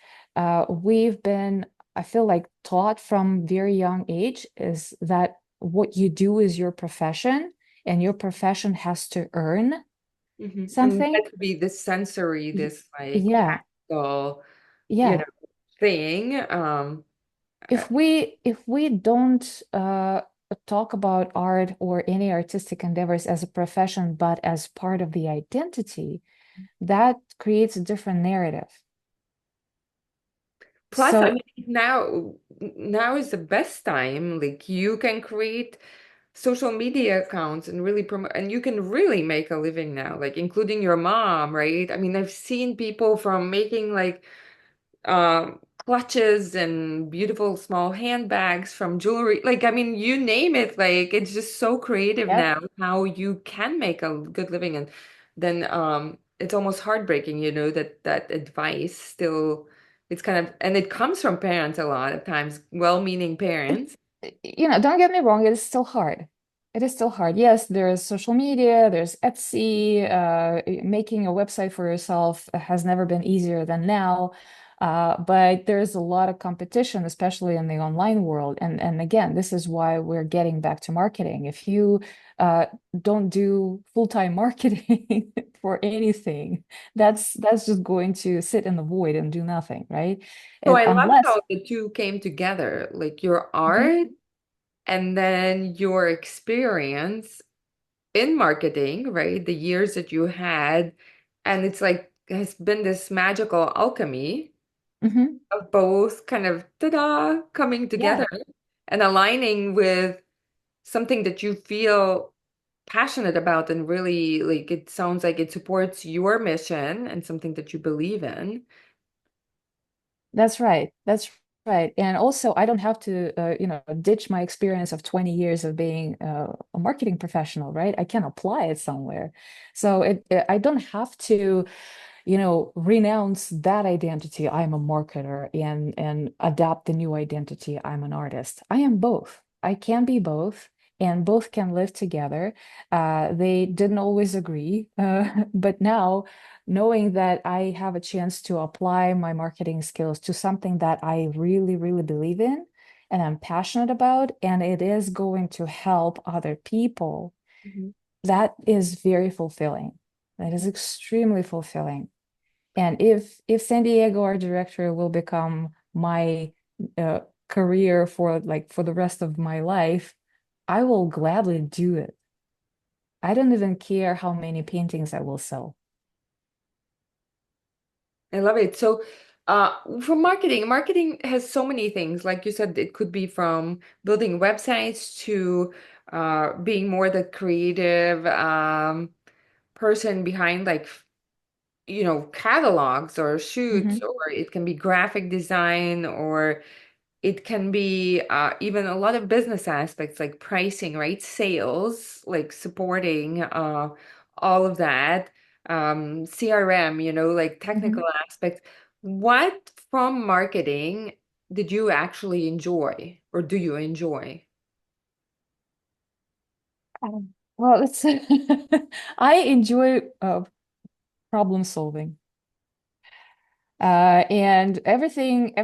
we've been, I feel like, taught from very young age is that what you do is your profession, and your profession has to earn And it something. has to be this sensory, Y- this like Yeah, practical, you yeah. know, thing. If we don't talk about art or any artistic endeavors as a profession, but as part of the identity, that creates a different narrative. Plus, I So mean, now is the best time. Like you can create social media accounts and really promote, and you can really make a living now, like including your mom, right? I mean, I've seen people from making like clutches and beautiful small handbags from jewelry. Like, I mean, you name it, like it's just so creative yeah, now how you can make a good living. And then it's almost heartbreaking, that that advice still it's kind of and it comes from parents a lot of times, well-meaning it, parents. don't get me wrong, it is still hard. It is still hard. Yes, there's social media, there's Etsy, making a website for yourself has never been easier than now. But there's a lot of competition, especially in the online world. And again, this is why we're getting back to marketing. If you uh, don't do full-time marketing for anything, that's just going to sit in the void and do nothing, right? So I love Unless. how the two came together, like your Mhm, art and then your experience in marketing, right? The years that you had, and it's like has been this magical alchemy mhm. of both kind of ta-da coming Yeah, together and aligning with something that you feel passionate about and really like it sounds like it supports your mission and something that you believe in. that's right. That's right. And also, I don't have to, ditch my experience of 20 years of being a marketing professional, right? I can apply it somewhere. So I don't have to renounce that identity. I'm a marketer and adopt the new identity. I'm an artist. I am both. I can be both, and both can live together. They didn't always agree, but now knowing that I have a chance to apply my marketing skills to something that I really, really believe in and I'm passionate about, and it is going to help other people, Mhm. that is very fulfilling. That is extremely fulfilling. And if San Diego art director will become my uh, career for the rest of my life, I will gladly do it. I don't even care how many paintings I will sell. I love it. So, for marketing, marketing has so many things. Like you said, it could be from building websites to being more the creative person behind, like, catalogs or shoots, Mhm, or it can be graphic design, or it can be even a lot of business aspects like pricing, right? Sales, like supporting all of that. CRM, like technical mhm. aspects. What from marketing did you actually enjoy or do you enjoy? Well, it's I enjoy problem solving. And everything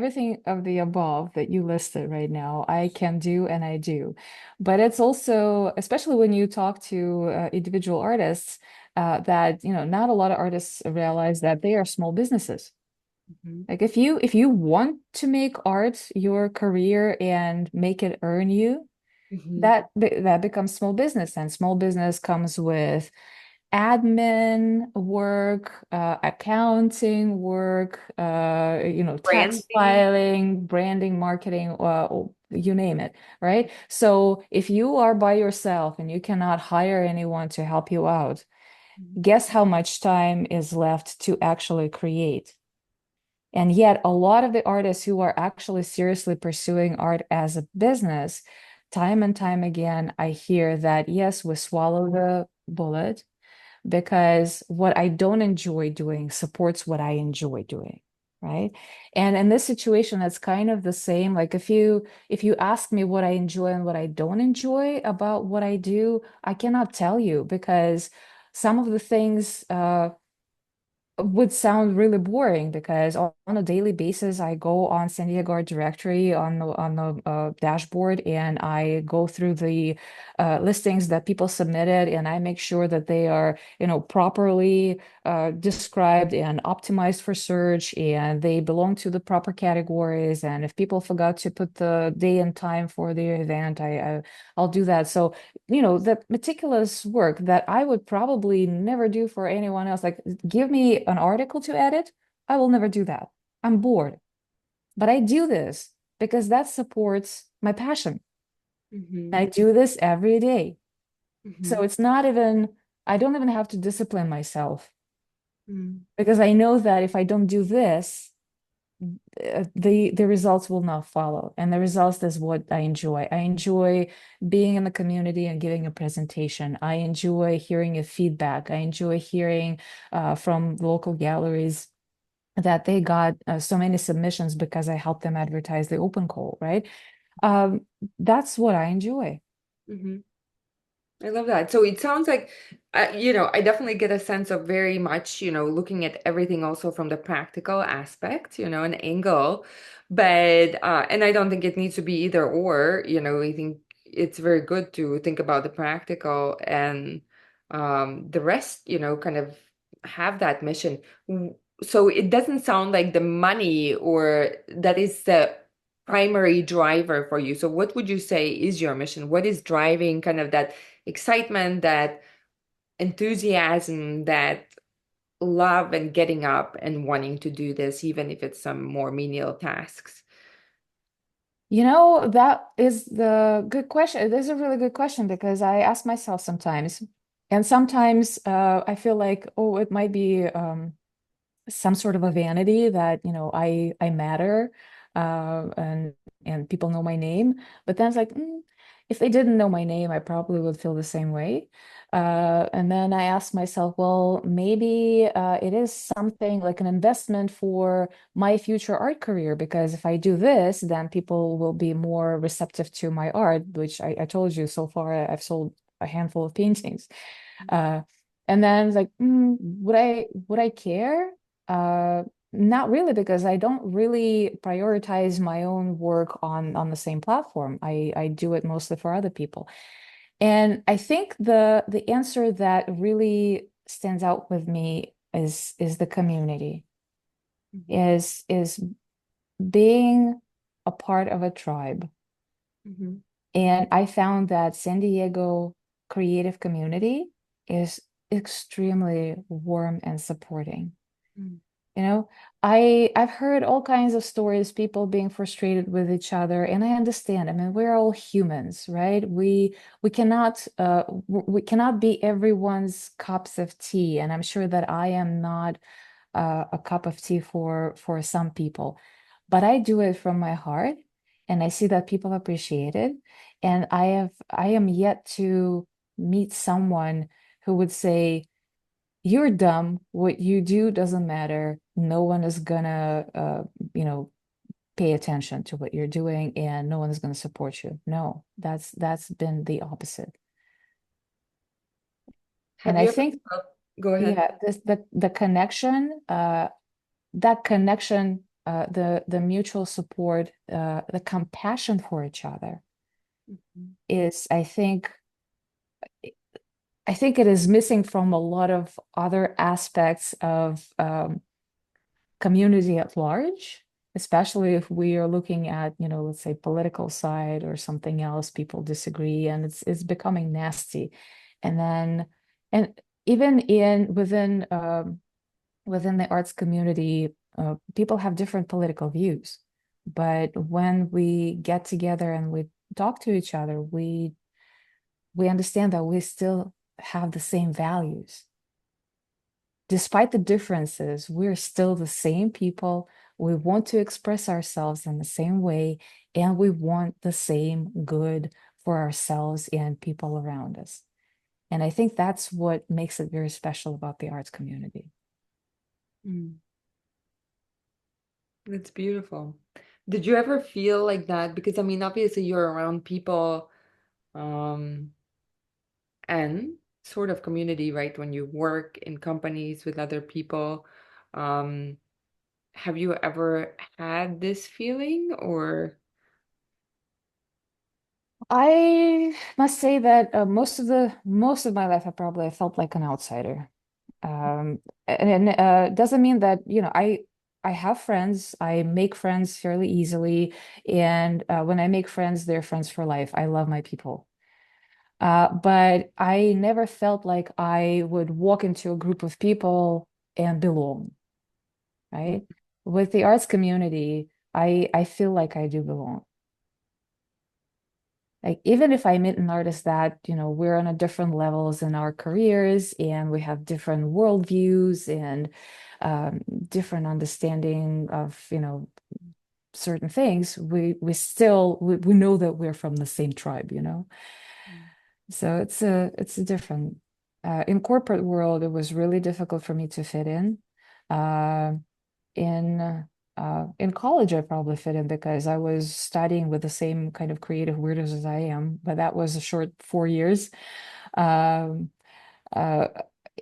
of the above that you listed right now, I can do and I do. But it's also, especially when you talk to individual artists, that, not a lot of artists realize that they are small businesses. Mhm. Like if you want to make art your career and make it earn you, Mhm. that becomes small business, and small business comes with admin work, accounting work, tax Branding. filing, branding, marketing, you name it, right? So if you are by yourself and you cannot hire anyone to help you out, guess how much time is left to actually create? And yet, a lot of the artists who are actually seriously pursuing art as a business, time and time again, I hear that, yes, we swallow the bullet because what I don't enjoy doing supports what I enjoy doing, right? And in this situation, it's kind of the same. Like if you ask me what I enjoy and what I don't enjoy about what I do, I cannot tell you because some of the things would sound really boring because on a daily basis I go on San Diego Art Directory on the dashboard and I go through the listings that people submitted and I make sure that they are properly described and optimized for search and they belong to the proper categories, and if people forgot to put the day and time for the event, I'll do that. So that meticulous work that I would probably never do for anyone else. Like, give me an article to edit, I will never do that. I'm bored. But I do this because that supports my passion. Mhm. I do this every day. So Mhm. it's not even, I don't even have to discipline myself Mhm. because I know that if I don't do this, the results will not follow, and the results is what I enjoy being in the community and giving a presentation. I enjoy hearing a feedback. I enjoy hearing from local galleries that they got so many submissions because I helped them advertise the open call, right? um, that's what I enjoy. Mhm. I love that. So it sounds like, I definitely get a sense of very much, looking at everything also from the practical aspect, an angle. But, and I don't think it needs to be either or, I think it's very good to think about the practical and the rest, kind of have that mission. So it doesn't sound like the money or that is the primary driver for you. So what would you say is your mission? What is driving kind of that excitement, that enthusiasm, that love and getting up and wanting to do this, even if it's some more menial tasks? That is the good question. It is a really good question because I ask myself sometimes, and sometimes I feel like, oh, it might be some sort of a vanity that I matter, and people know my name. But then it's like, if they didn't know my name, I probably would feel the same way. And then I asked myself, well, maybe it is something like an investment for my future art career, because if I do this, then people will be more receptive to my art, which I told you so far I've sold a handful of paintings. Uh, and then it's like, would I care? Uh, Not really, because I don't really prioritize my own work on the same platform. I do it mostly for other people. And I think the answer that really stands out with me is the community, Mhm, is being a part of a tribe. mhm, And I found that San Diego creative community is extremely warm and supporting. mhm, You know, I've heard all kinds of stories, people being frustrated with each other, and I understand. I mean, we're all humans, right? We cannot be everyone's cups of tea, and I'm sure that I am not a cup of tea for some people, but I do it from my heart, and I see that people appreciate it. And I am yet to meet someone who would say, "You're dumb. What you do doesn't matter. No one is gonna, you know, pay attention to what you're doing, and no one is gonna support you." No, that's been the opposite. And Have I you ever think, felt, go ahead. yeah, the connection, that connection, the mutual support, the compassion for each other Mhm, is, I think it is missing from a lot of other aspects of community at large, especially if we are looking at, let's say political side or something else, people disagree and it's becoming nasty. And then, and even within the arts community, people have different political views. But when we get together and we talk to each other, we understand that we still have the same values. Despite the differences, we're still the same people. We want to express ourselves in the same way, and we want the same good for ourselves and people around us. And I think that's what makes it very special about the arts community. mm. That's beautiful. Did you ever feel like that? Because I mean, obviously you're around people, um, and sort of community, right? When you work in companies with other people, um, have you ever had this feeling or? I must say that most of my life, I felt like an outsider. And doesn't mean that, I have friends. I make friends fairly easily, and when I make friends, they're friends for life. I love my people. But I never felt like I would walk into a group of people and belong, right? With the arts community, I feel like I do belong. Like, even if I meet an artist that, we're on a different levels in our careers and we have different worldviews and different understanding of, certain things, we know that we're from the same tribe. So it's a different, in corporate world, it was really difficult for me to fit in. Uh, in college, I probably fit in because I was studying with the same kind of creative weirdos as I am, but that was a short 4 years. Um, uh,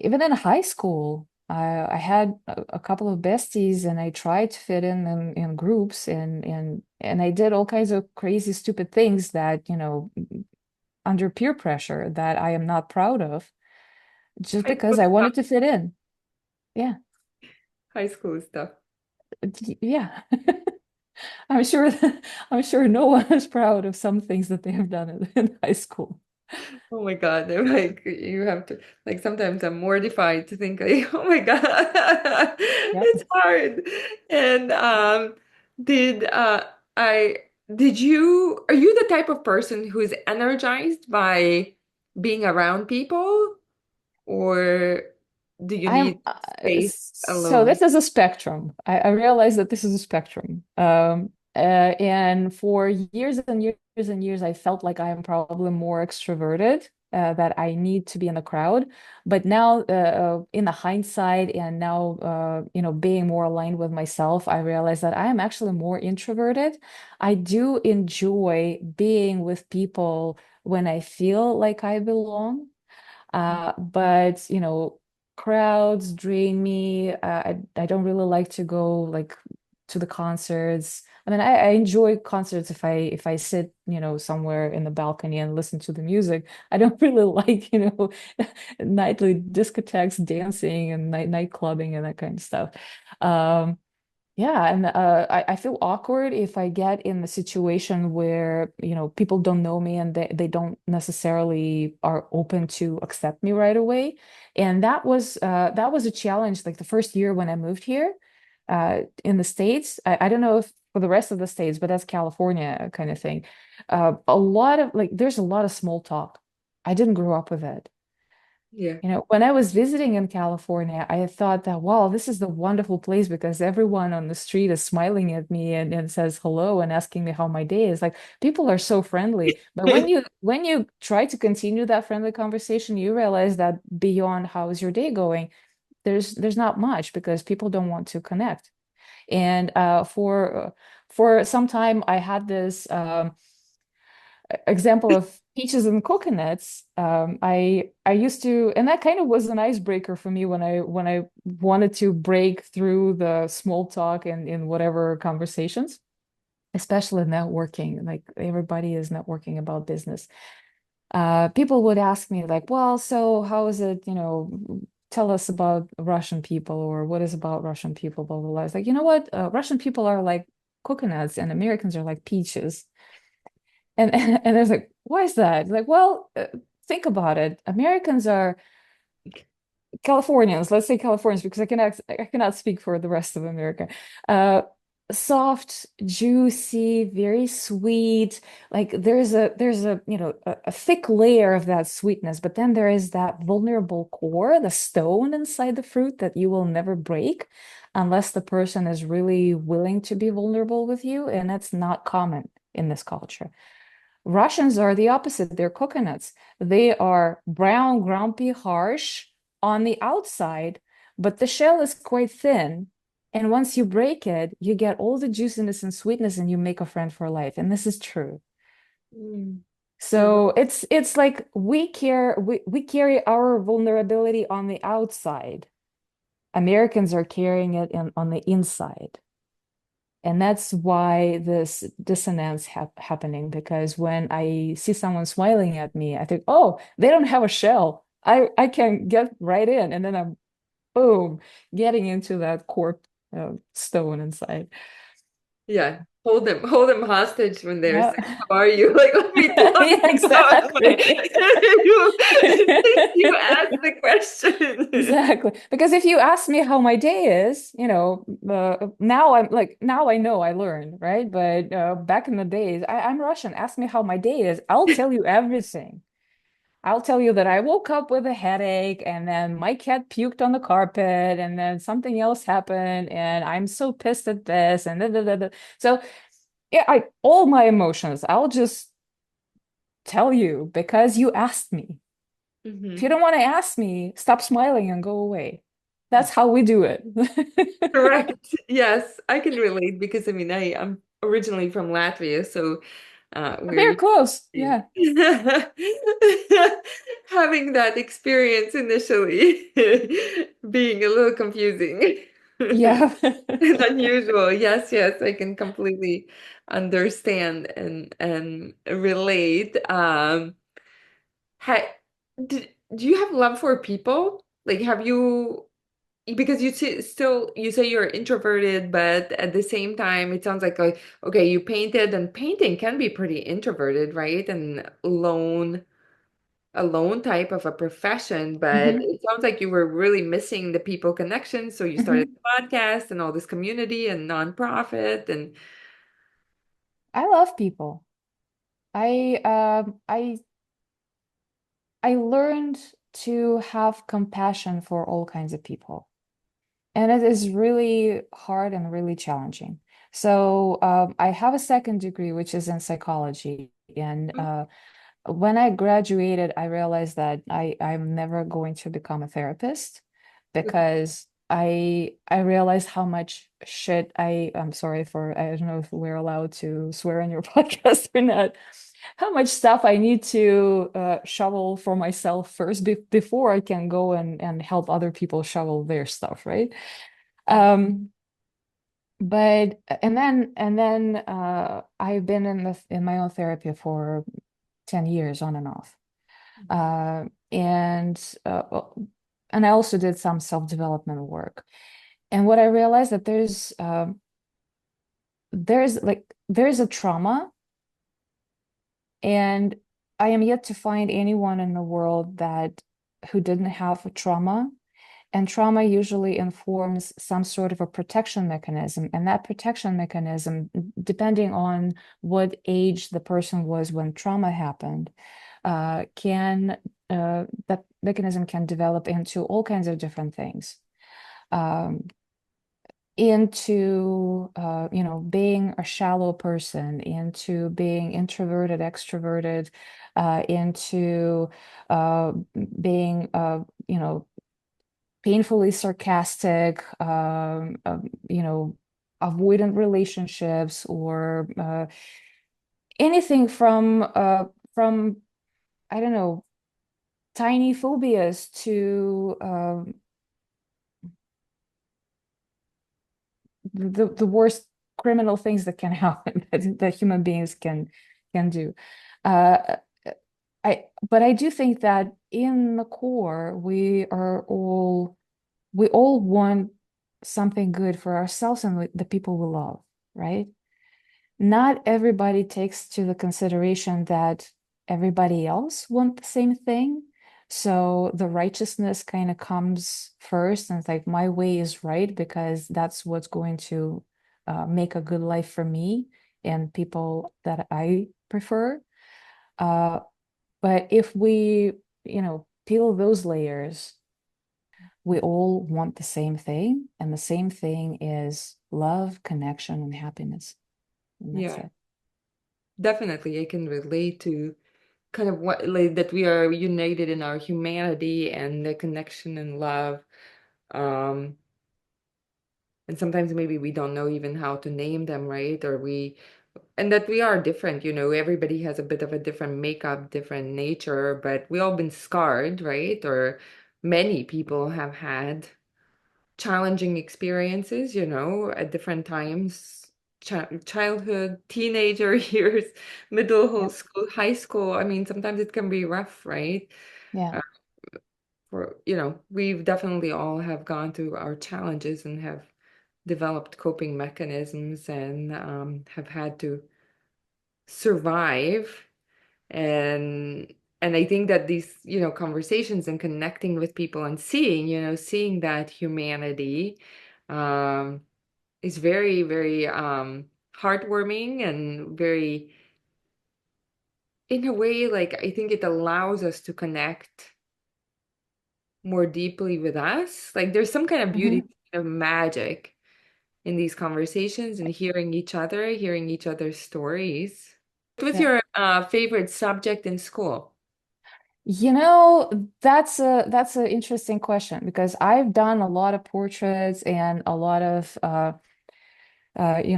Even in high school, I had a couple of besties, and I tried to fit in groups, and I did all kinds of crazy, stupid things that, under peer pressure that I am not proud of, just High because school I stuff. wanted to fit in. Yeah, High school stuff. yeah. I'm sure I'm sure no one is proud of some things that they have done in high school. Oh my God, they're like you have to like sometimes I'm mortified to think like, oh my God, Yep. it's hard. And did I did you are you the type of person who is energized by being around people or do you I'm need space so alone? this is a spectrum. I realize that this is a spectrum. And for years and years and years, I felt like I am probably more extroverted, that I need to be in the crowd. But now, in the hindsight, and now, being more aligned with myself, I realize that I am actually more introverted. I do enjoy being with people when I feel like I belong. But crowds drain me. I don't really like to go like to the concerts. I mean, I enjoy concerts if I sit, somewhere in the balcony and listen to the music. I don't really like, nightly discotheques, dancing and night clubbing and that kind of stuff. Um, yeah, and I feel awkward if I get in the situation where, people don't know me, and they don't necessarily are open to accept me right away. And that was a challenge like the first year when I moved here, in the States. I don't know if for the rest of the States, but that's California kind of thing. A lot of like there's a lot of small talk. I didn't grow up with it. Yeah. When I was visiting in California, I thought that, wow, this is the wonderful place because everyone on the street is smiling at me and says hello and asking me how my day is. Like people are so friendly. But when you try to continue that friendly conversation, you realize that beyond how is your day going, there's not much because people don't want to connect. And for some time, I had this example of peaches and coconuts. I used to, and that kind of was an icebreaker for me when I wanted to break through the small talk and in whatever conversations, especially networking. Like everybody is networking about business. People would ask me like, "Well, so how is it? Tell us about Russian people, or what is about Russian people?" Blah blah blah. It's like, you know what? Russian people are like coconuts, and Americans are like peaches. And there's like, why is that? Like, well, think about it. Americans are Californians, let's say Californians, because I cannot speak for the rest of America. Uh, Soft, juicy, very sweet. Like there's a a thick layer of that sweetness, but then there is that vulnerable core, the stone inside the fruit that you will never break unless the person is really willing to be vulnerable with you, and that's not common in this culture. Russians are the opposite. They're coconuts. They are brown, grumpy, harsh on the outside, but the shell is quite thin. And once you break it, you get all the juiciness and sweetness, and you make a friend for life. And this is true. Mm. I love So it's like we carry our vulnerability on the outside. Americans are carrying it on the inside. And that's why this dissonance happening, because when I see someone smiling at me, I think, oh, they don't have a shell. I can get right in, and then I'm boom, getting into that core stone inside. Yeah, hold them hostage when they're Yeah, saying, "How are you?" Like, let me talk yeah, about my. exactly. You, you ask the question. Exactly. Because if you ask me how my day is, now now I know I learned, right? But back in the days, I'm Russian. Ask me how my day is. I'll tell you everything. I'll tell you that I woke up with a headache, and then my cat puked on the carpet, and then something else happened, and I'm so pissed at this, and da, da, da, da. So yeah, all my emotions, I'll just tell you because you asked me. If you Hmm. don't want to ask me, stop smiling and go away. That's how we do it. Correct. Yes, I can relate because I mean I'm originally from Latvia, so we're Very used close. to Yeah. having that experience initially being a little confusing Yeah. and unusual. Yes, yes, I can completely understand and relate. Ha do you have love for people? Like, have you, because still you say you're introverted, but at the same time, it sounds like okay, you painted, and painting can be pretty introverted, right? And alone type of a profession, but hmm it sounds like you were really missing the people connection. So you started hmm the podcast and all this community and nonprofit and I love people. I um I I learned to have compassion for all kinds of people. And it is really hard and really challenging. So I have a second degree, which is in psychology. And when I graduated, I realized that I'm never going to become a therapist because I realized how much shit I'm sorry for, I don't know if we're allowed to swear on your podcast or not, how much stuff I need to shovel for myself first before I can go and help other people shovel their stuff, right? Um, but and then I've been in my own therapy for 10 years on and off. Uh, and and I also did some self-development work. And what I realized that there's a trauma, and I am yet to find anyone in the world that who didn't have a trauma. And trauma usually informs some sort of a protection mechanism. And that protection mechanism, depending on what age the person was when trauma happened, that mechanism can develop into all kinds of different things. Um, into being a shallow person, into being introverted, extroverted, into being painfully sarcastic, avoidant relationships, or anything from I don't know, tiny phobias to the worst criminal things that can happen that human beings can do. Uh, but I do think that in the core, we all want something good for ourselves and the people we love, right? Not everybody takes to the consideration that everybody else want the same thing. So the righteousness kind of comes first, and it's like my way is right because that's what's going to make a good life for me and people that I prefer. Uh, but if we, peel those layers, we all want the same thing, and the same thing is love, connection, and happiness. And that's yeah, it. definitely I can relate to kind of what, like, that we are united in our humanity and the connection and love. Um, and sometimes maybe we don't know even how to name them, right? And that we are different, everybody has a bit of a different makeup, different nature, but we all been scarred, right? Or many people have had challenging experiences, at different times, childhood, teenager years, Yeah. school, high school. I mean, sometimes it can be rough, right? Yeah. Uh, we've definitely all have gone through our challenges and have developed coping mechanisms and have had to survive. And I think that these, conversations and connecting with people and seeing that humanity um, is very, very heartwarming and very, in a way, like I think it allows us to connect more deeply with us. Like there's some kind of beauty, hmm kind of magic in these conversations and hearing each other's stories. What was Yeah. your favorite subject in school? That's an interesting question because I've done a lot of portraits and a lot of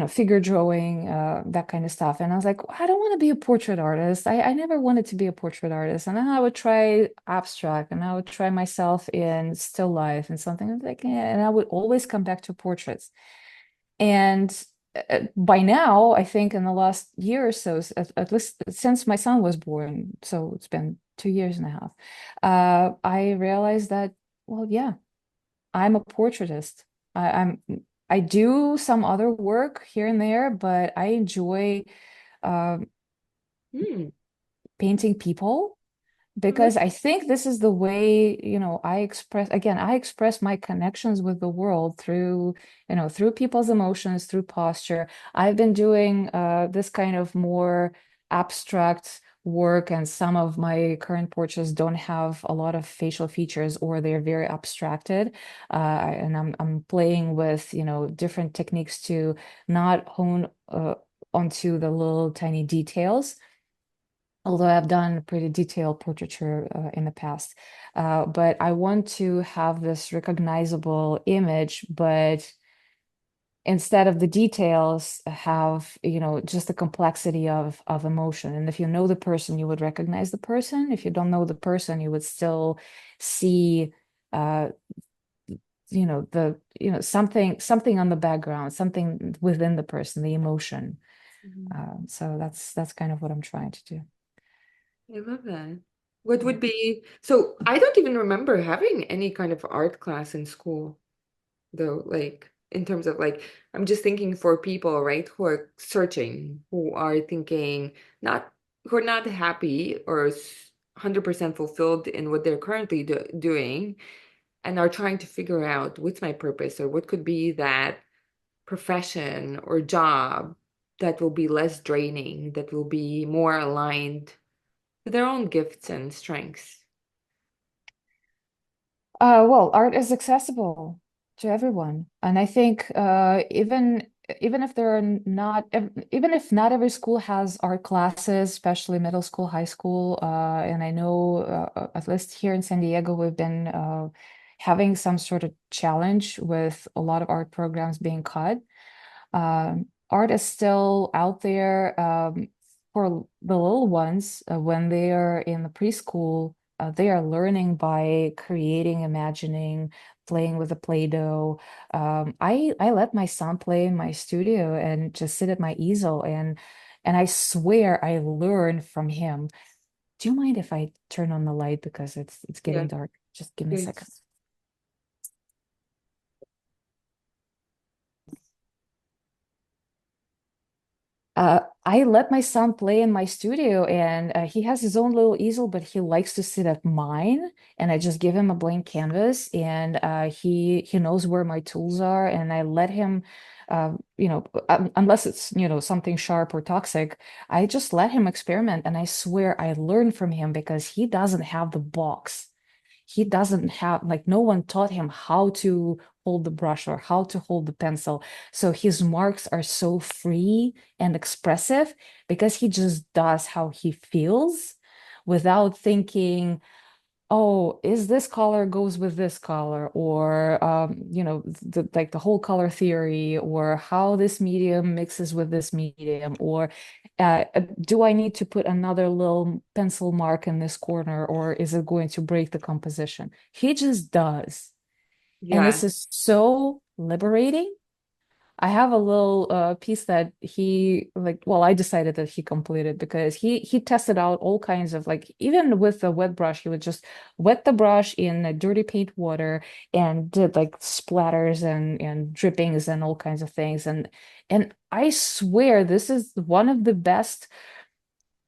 figure drawing, that kind of stuff. And I was like, I don't want to be a portrait artist. I never wanted to be a portrait artist. And then I would try abstract and I would try myself in still life and something. I was like, yeah, and I would always come back to portraits. And by now, I think in the last year or so, at least since my son was born, so it's been 2 years and a half, I realized that, well, yeah, I'm a portraitist. I'm I do some other work here and there, but I enjoy uh, Hmm. painting people Oh, that's because I think this is the way, I express my connections with the world through, through people's emotions, through posture. I've been doing this kind of more abstract work, and some of my current portraits don't have a lot of facial features or they're very abstracted. And I'm playing with, different techniques to not hone onto the little tiny details, although I've done pretty detailed portraiture in the past. But I want to have this recognizable image, but instead of the details, have, just the complexity of emotion. And if you know the person, you would recognize the person. If you don't know the person, you would still see uh something on the background, something within the person, the emotion. mhm. So that's kind of what I'm trying to do. I love that. What Yeah. would be, so I don't even remember having any kind of art class in school, though, like in terms of like, I'm just thinking for people, right, who are searching, who are thinking not, who are not happy or 100% fulfilled in what they're currently doing and are trying to figure out what's my purpose or what could be that profession or job that will be less draining, that will be more aligned to their own gifts and strengths. Well, art is accessible to everyone, and I think even if there are not even if not every school has art classes, especially middle school, high school, and I know at least here in San Diego we've been having some sort of challenge with a lot of art programs being cut. Art is still out there for the little ones when they are in the preschool. They are learning by creating, imagining, playing with the Play-Doh. I let my son play in my studio and just sit at my easel, and I swear I learn from him. Do you mind if I turn on the light because it's getting Yeah. dark? Just give me a second. Yes. I let my son play in my studio, and he has his own little easel, but he likes to sit at mine. And I just give him a blank canvas, and he knows where my tools are, and I let him, unless it's something sharp or toxic, I just let him experiment, and I swear I learn from him because he doesn't have the box. He doesn't have, like, no one taught him how to hold the brush or how to hold the pencil. So his marks are so free and expressive because he just does how he feels without thinking, oh, is this color goes with this color, or like the whole color theory, or how this medium mixes with this medium, or do I need to put another little pencil mark in this corner, or is it going to break the composition? He just does. And Yeah. this is so liberating. I have a little piece that he like, well, I decided that he completed because he tested out all kinds of, like, even with a wet brush, he would just wet the brush in a dirty paint water and did like splatters and drippings and all kinds of things. And I swear this is one of the best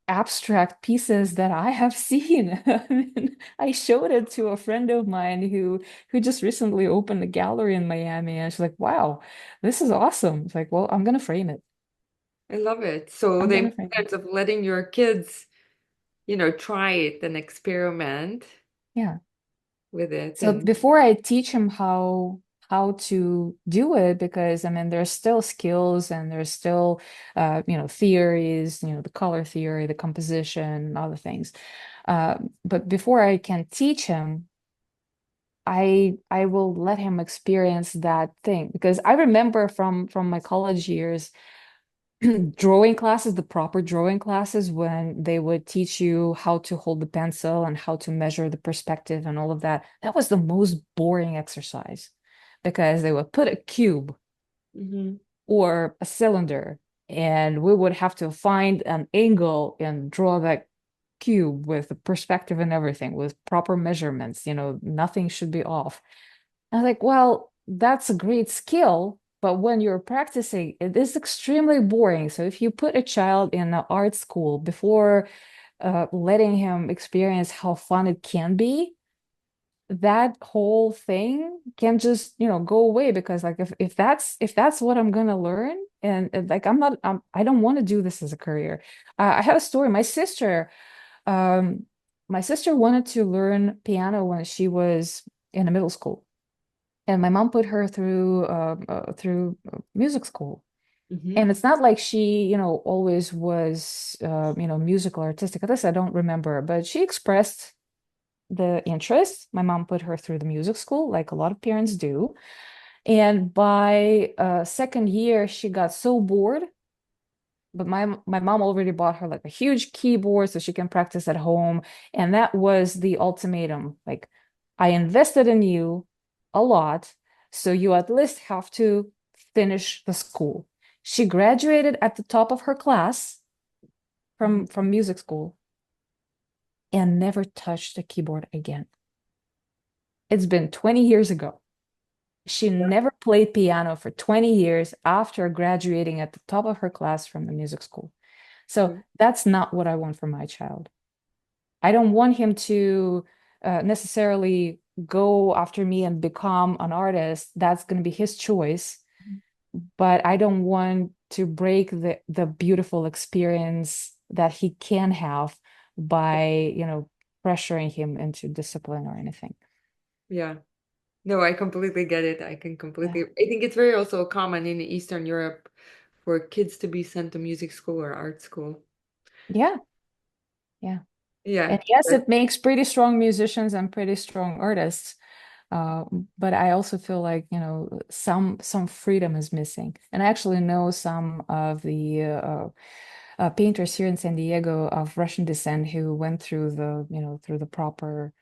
abstract pieces that I have seen. I mean, I showed it to a friend of mine who just recently opened a gallery in Miami, and she's like, "Wow, this is awesome." It's like, "Well, I'm gonna frame it. I love it. So I'm the gonna frame it." importance of letting your kids, try it and experiment Yeah. with it. So And before I teach him how to do it, because I mean there's still skills and there's still theories, the color theory, the composition, other things. But before I can teach him, I will let him experience that thing because I remember from my college years drawing classes, the proper drawing classes, when they would teach you how to hold the pencil and how to measure the perspective and all of that. That was the most boring exercise because they would put a cube Hmm. or a cylinder, and we would have to find an angle and draw that cube with the perspective and everything with proper measurements. Nothing should be off. I was like, well, that's a great skill, but when you're practicing, it is extremely boring. So if you put a child in an art school before letting him experience how fun it can be, that whole thing can just, go away because like if that's what I'm gonna learn, and like I don't want to do this as a career. I have a story. Um, my sister wanted to learn piano when she was in a middle school. And my mom put her through music school. Hmm. And it's not like she, always was, musical or artistic. This I don't remember, but she expressed the interest. My mom put her through the music school, like a lot of parents do. And by second year, she got so bored, but my mom already bought her like a huge keyboard so she can practice at home. And that was the ultimatum. Like, I invested in you a lot, so you at least have to finish the school. She graduated at the top of her class from music school and never touched a keyboard again. It's been 20 years ago. She never played piano for 20 years after graduating at the top of her class from the music school. So Yeah. that's not what I want for my child. I don't want him to necessarily go after me and become an artist. That's going to be his choice. But I don't want to break the beautiful experience that he can have by, pressuring him into discipline or anything. Yeah. No, I completely get it. I can Yeah. completely. I think it's very also common in Eastern Europe for kids to be sent to music school or art school. Yeah. Yeah. Yeah. And yes, it makes pretty strong musicians and pretty strong artists. Uh, but I also feel like, some freedom is missing. And I actually know some of the painters here in San Diego of Russian descent who went through the proper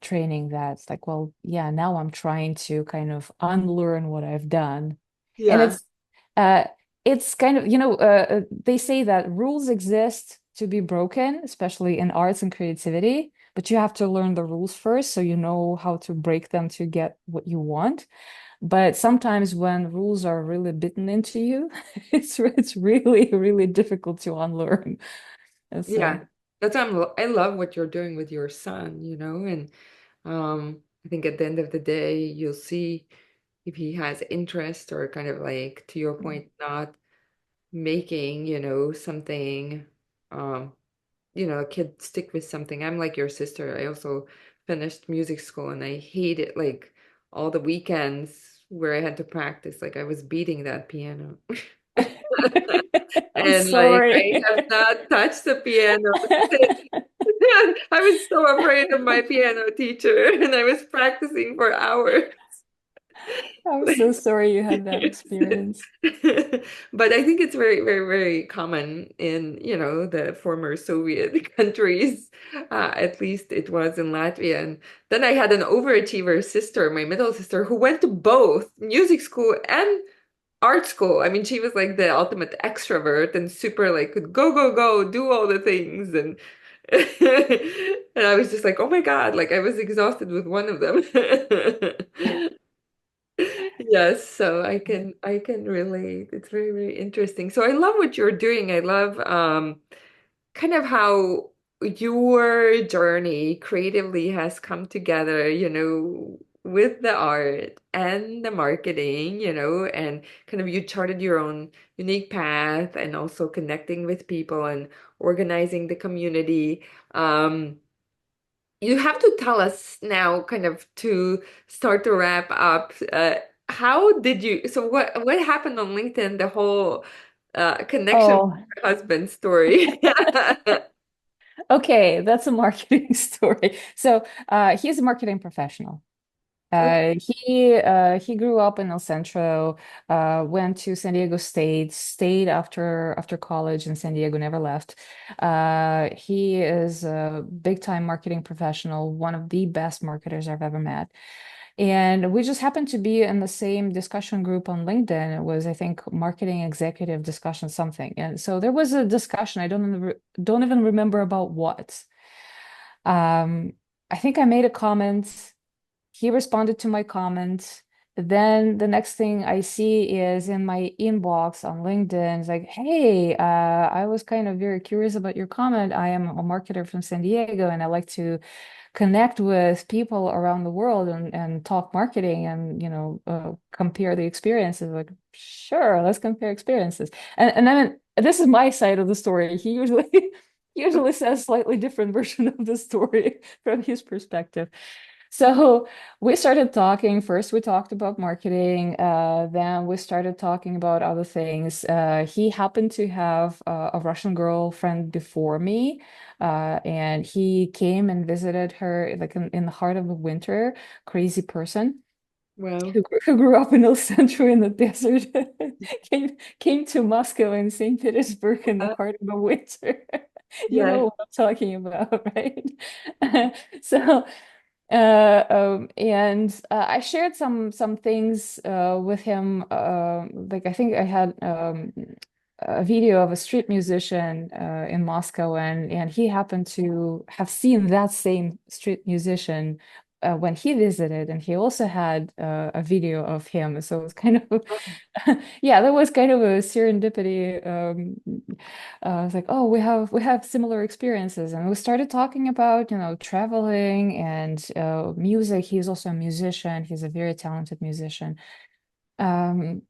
training that's like, well, yeah, now I'm trying to kind of unlearn what I've done. And Yeah. uh, it's kind of, they say that rules exist to be broken, especially in arts and creativity, but you have to learn the rules first so you know how to break them to get what you want. But sometimes when rules are really bitten into you, it's really, really difficult to unlearn. And so, Yeah. That's I love what you're doing with your son, and I think at the end of the day, you'll see if he has interest or kind of like to your yeah. point, not making, something a kid stick with something. I'm like your sister. I also finished music school and I hate it like all the weekends where I had to practice, like I was beating that piano. I'm And like I sorry. have not touched the piano since. I was so afraid of my piano teacher and I was practicing for hours. I'm so sorry you had that experience. But I think it's very, very, very common in, the former Soviet countries. At least it was in Latvia. And then I had an overachiever sister, my middle sister, who went to both music school and art school. I mean, she was like the ultimate extrovert and super like could go, go, go, do all the things. And and I was just like, oh my God, like I was exhausted with one of them. Yes, so I can relate. It's very, very interesting. So I love what you're doing. I love kind of how your journey creatively has come together, with the art and the marketing, and kind of you charted your own unique path and also connecting with people and organizing the community. You have to tell us now, kind of to start to wrap up. How did you? So what happened on LinkedIn? The whole connection with Oh, your husband story. okay, that's a marketing story. So, he's a marketing professional. Okay. He grew up in El Centro, went to San Diego State, stayed after college in San Diego, never left. He is a big time marketing professional, one of the best marketers I've ever met. And we just happened to be in the same discussion group on LinkedIn. It was, I think, marketing executive discussion something. And so there was a discussion. I don't even remember about what. Um, I think I made a comment. He responded to my comment. Then the next thing I see is in my inbox on LinkedIn. It's like, hey, I was kind of very curious about your comment. I am a marketer from San Diego, and I like to connect with people around the world and talk marketing and compare the experiences. Like, sure, let's compare experiences. And then this is my side of the story. He usually usually says slightly different version of the story from his perspective. So we started talking. First, we talked about marketing. Then we started talking about other things. He happened to have a Russian girlfriend before me, and he came and visited her like in the heart of the winter. Crazy person Wow. who grew up in El Centro in the desert, came to Moscow and St. Petersburg in the Uh, heart of the winter. You know yeah. what I'm talking about, right? So. And I shared some things with him. Like I think I had a video of a street musician in Moscow, and he happened to have seen that same street musician when he visited, and he also had a video of him. So it's kind of yeah, that was kind of a serendipity. It's like, oh, we have similar experiences, and we started talking about, traveling and music. He's also a musician. He's a very talented musician. Um,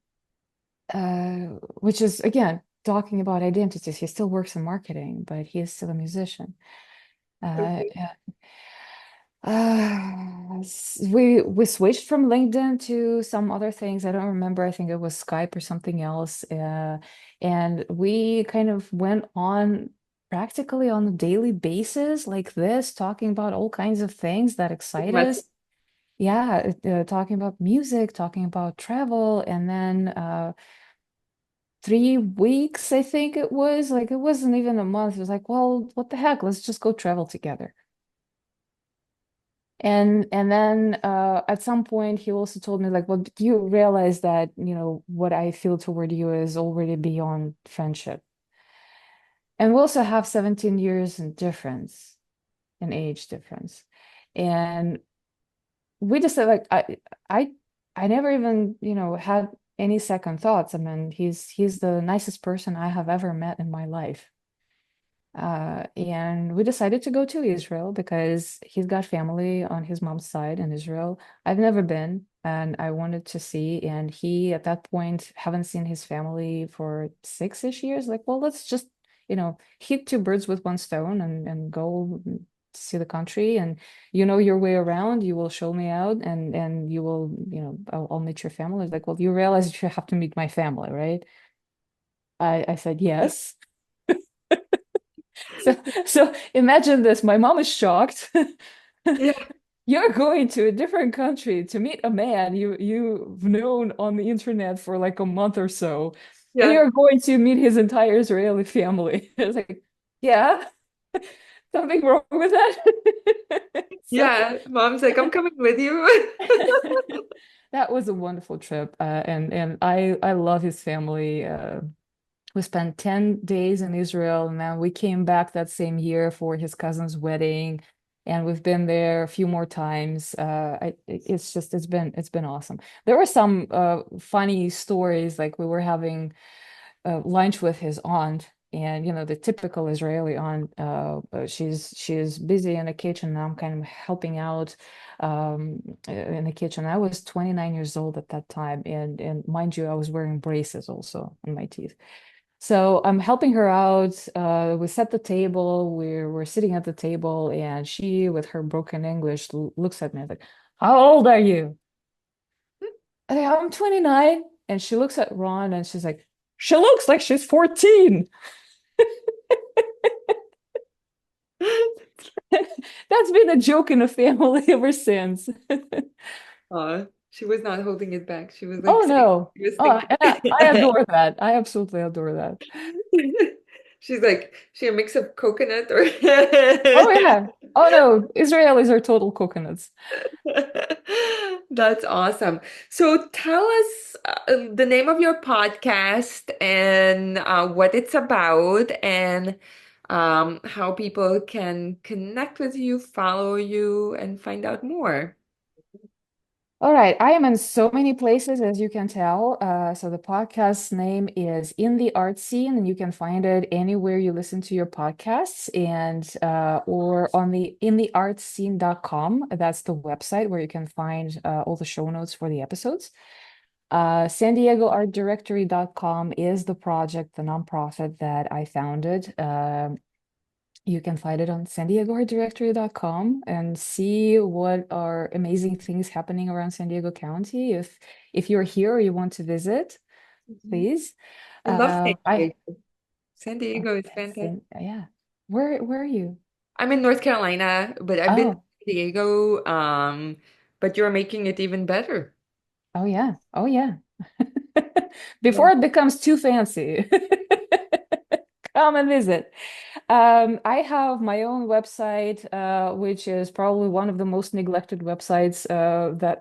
which is again talking about identities. He still works in marketing, but he is still a musician. Okay. Yeah. We switched from LinkedIn to some other things. I don't remember. I think it was Skype or something else. And we kind of went on practically on a daily basis like this, talking about all kinds of things that excite Much. us. Yeah, talking about music, talking about travel, and then 3 weeks, I think it was. Like it wasn't even a month. It was like, well, what the heck? Let's just go travel together. And then at some point he also told me like, well, do you realize that, what I feel toward you is already beyond friendship? And we also have 17 years in difference, in age difference. And we just said like I I never even, had any second thoughts. I mean, he's the nicest person I have ever met in my life. And we decided to go to Israel because he's got family on his mom's side in Israel. I've never been, and I wanted to see. And he, at that point, haven't seen his family for 6-ish years. Like, well, let's just, hit two birds with one stone and go see the country. And you know your way around. You will show me out, and you will, I'll meet your family. Like, well, you realize you have to meet my family, right? I said yes. So, so imagine this. My mom is shocked. Yeah. You're going to a different country to meet a man you've known on the internet for like a month or so, and Yeah. you're going to meet his entire Israeli family. It's like, yeah, something wrong with that. So Yeah. Mom's like, I'm coming with you. that was a wonderful trip, and I love his family. We spent 10 days in Israel, and then we came back that same year for his cousin's wedding, and we've been there a few more times. It's been awesome. There were some funny stories, like we were having lunch with his aunt, and the typical Israeli aunt. She's busy in the kitchen, and I'm kind of helping out in the kitchen. I was 29 years old at that time, and mind you, I was wearing braces also on my teeth. So I'm helping her out. We set the table. We're sitting at the table, and she, with her broken English, looks at me like, "How old are you?" I'm 29. And she looks at Ron, and she's like, "She looks like she's 14." That's been a joke in the family ever since. She was not holding it back. She was like Oh saying, no. she was Oh, thinking. and I adore that. I absolutely adore that. She's like, she a mix of coconut or Oh yeah. Oh no, Israelis are total coconuts. That's awesome. So tell us the name of your podcast and what it's about and how people can connect with you, follow you, and find out more. All right, I am in so many places, as you can tell. So the podcast name is In the Art Scene, and you can find it anywhere you listen to your podcasts, and or on the intheartscene.com. That's the website where you can find all the show notes for the episodes. San Diego Art Directory.com is the project, the nonprofit that I founded. You can find it on san diego art directory.com and see what are amazing things happening around San Diego County. If you're here or you want to visit, Mhm. please. I love San I Diego. San Diego is fantastic. yeah. Where are you? I'm in North Carolina, but I've been to Oh, San Diego, but you're making it even better. oh yeah. Oh yeah. Yeah. Before it becomes too fancy. Come and visit. I have my own website, which is probably one of the most neglected websites that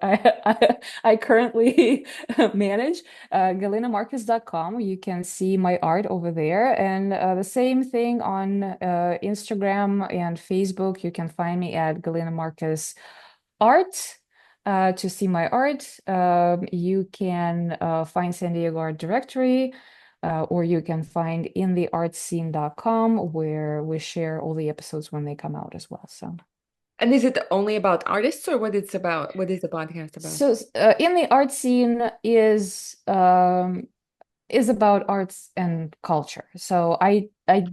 I currently manage. GalinaMarcus.com. You can see my art over there, and the same thing on Instagram and Facebook. You can find me at Galina Marcus Art. To see my art, you can find San Diego Art Directory, or you can find intheartscene.com where we share all the episodes when they come out as well. So, And is it only about artists or what it's about? What is the podcast about? in the art scene is about arts and culture. So I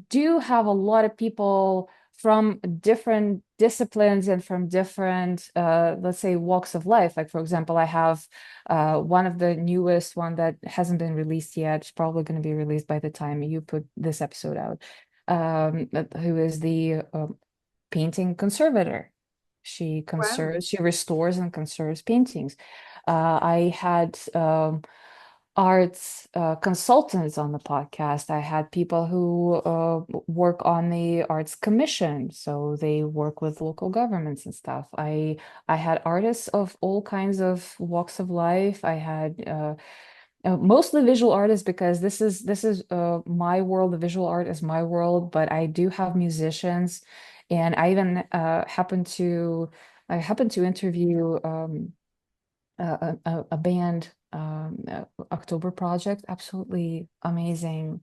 do have a lot of people from different disciplines and from different let's say walks of life. Like for example, I have one of the newest one that hasn't been released yet. It's probably going to be released by the time you put this episode out. Who is the painting conservator. Wow. She restores and conserves paintings. I had arts consultants on the podcast. I had people who work on the arts commission, so they work with local governments and stuff. I had artists of all kinds of walks of life. I had mostly visual artists because this is my world. The visual art is my world, but I do have musicians, and I even happen to interview a band, October Project, absolutely amazing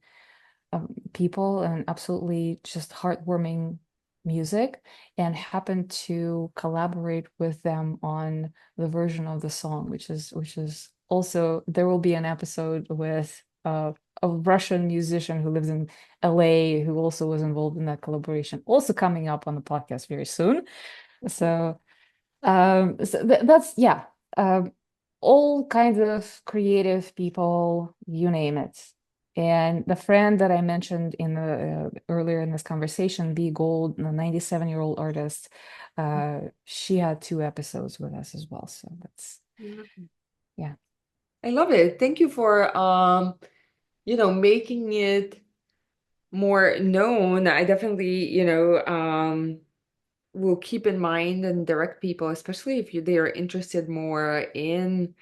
people and absolutely just heartwarming music, and happen to collaborate with them on the version of the song, which is also there will be an episode with a Russian musician who lives in LA who also was involved in that collaboration, also coming up on the podcast very soon. So that's yeah. Um, all kinds of creative people, you name it. And the friend that I mentioned in the earlier in this conversation, B Gold, the 97-year-old artist, she had 2 episodes with us as well. So that's Yeah. yeah. I love it. Thank you for making it more known. I definitely, will keep in mind and direct people, especially if they are interested more in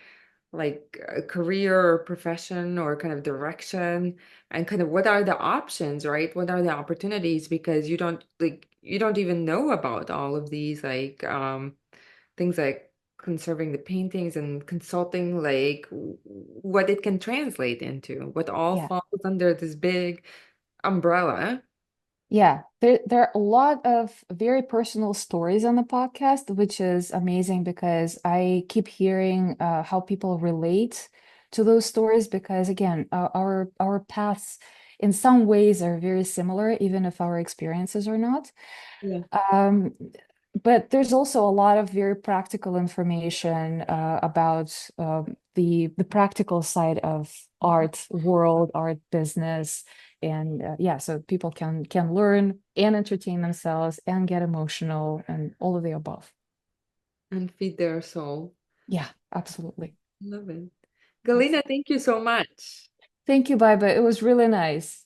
like a career or profession or kind of direction and kind of what are the options, right? What are the opportunities? Because you don't even know about all of these things like conserving the paintings and consulting like what it can translate into, what all Yeah. falls under this big umbrella. Yeah, there are a lot of very personal stories on the podcast, which is amazing because I keep hearing how people relate to those stories because again, our paths in some ways are very similar, even if our experiences are not. Yeah. Um, but there's also a lot of very practical information about the practical side of art world, art business, and yeah, so people can learn and entertain themselves and get emotional and all of the above. And feed their soul. Yeah, absolutely. Love it. Yes. Galina, thank you so much. Thank you, Bye. It was really nice.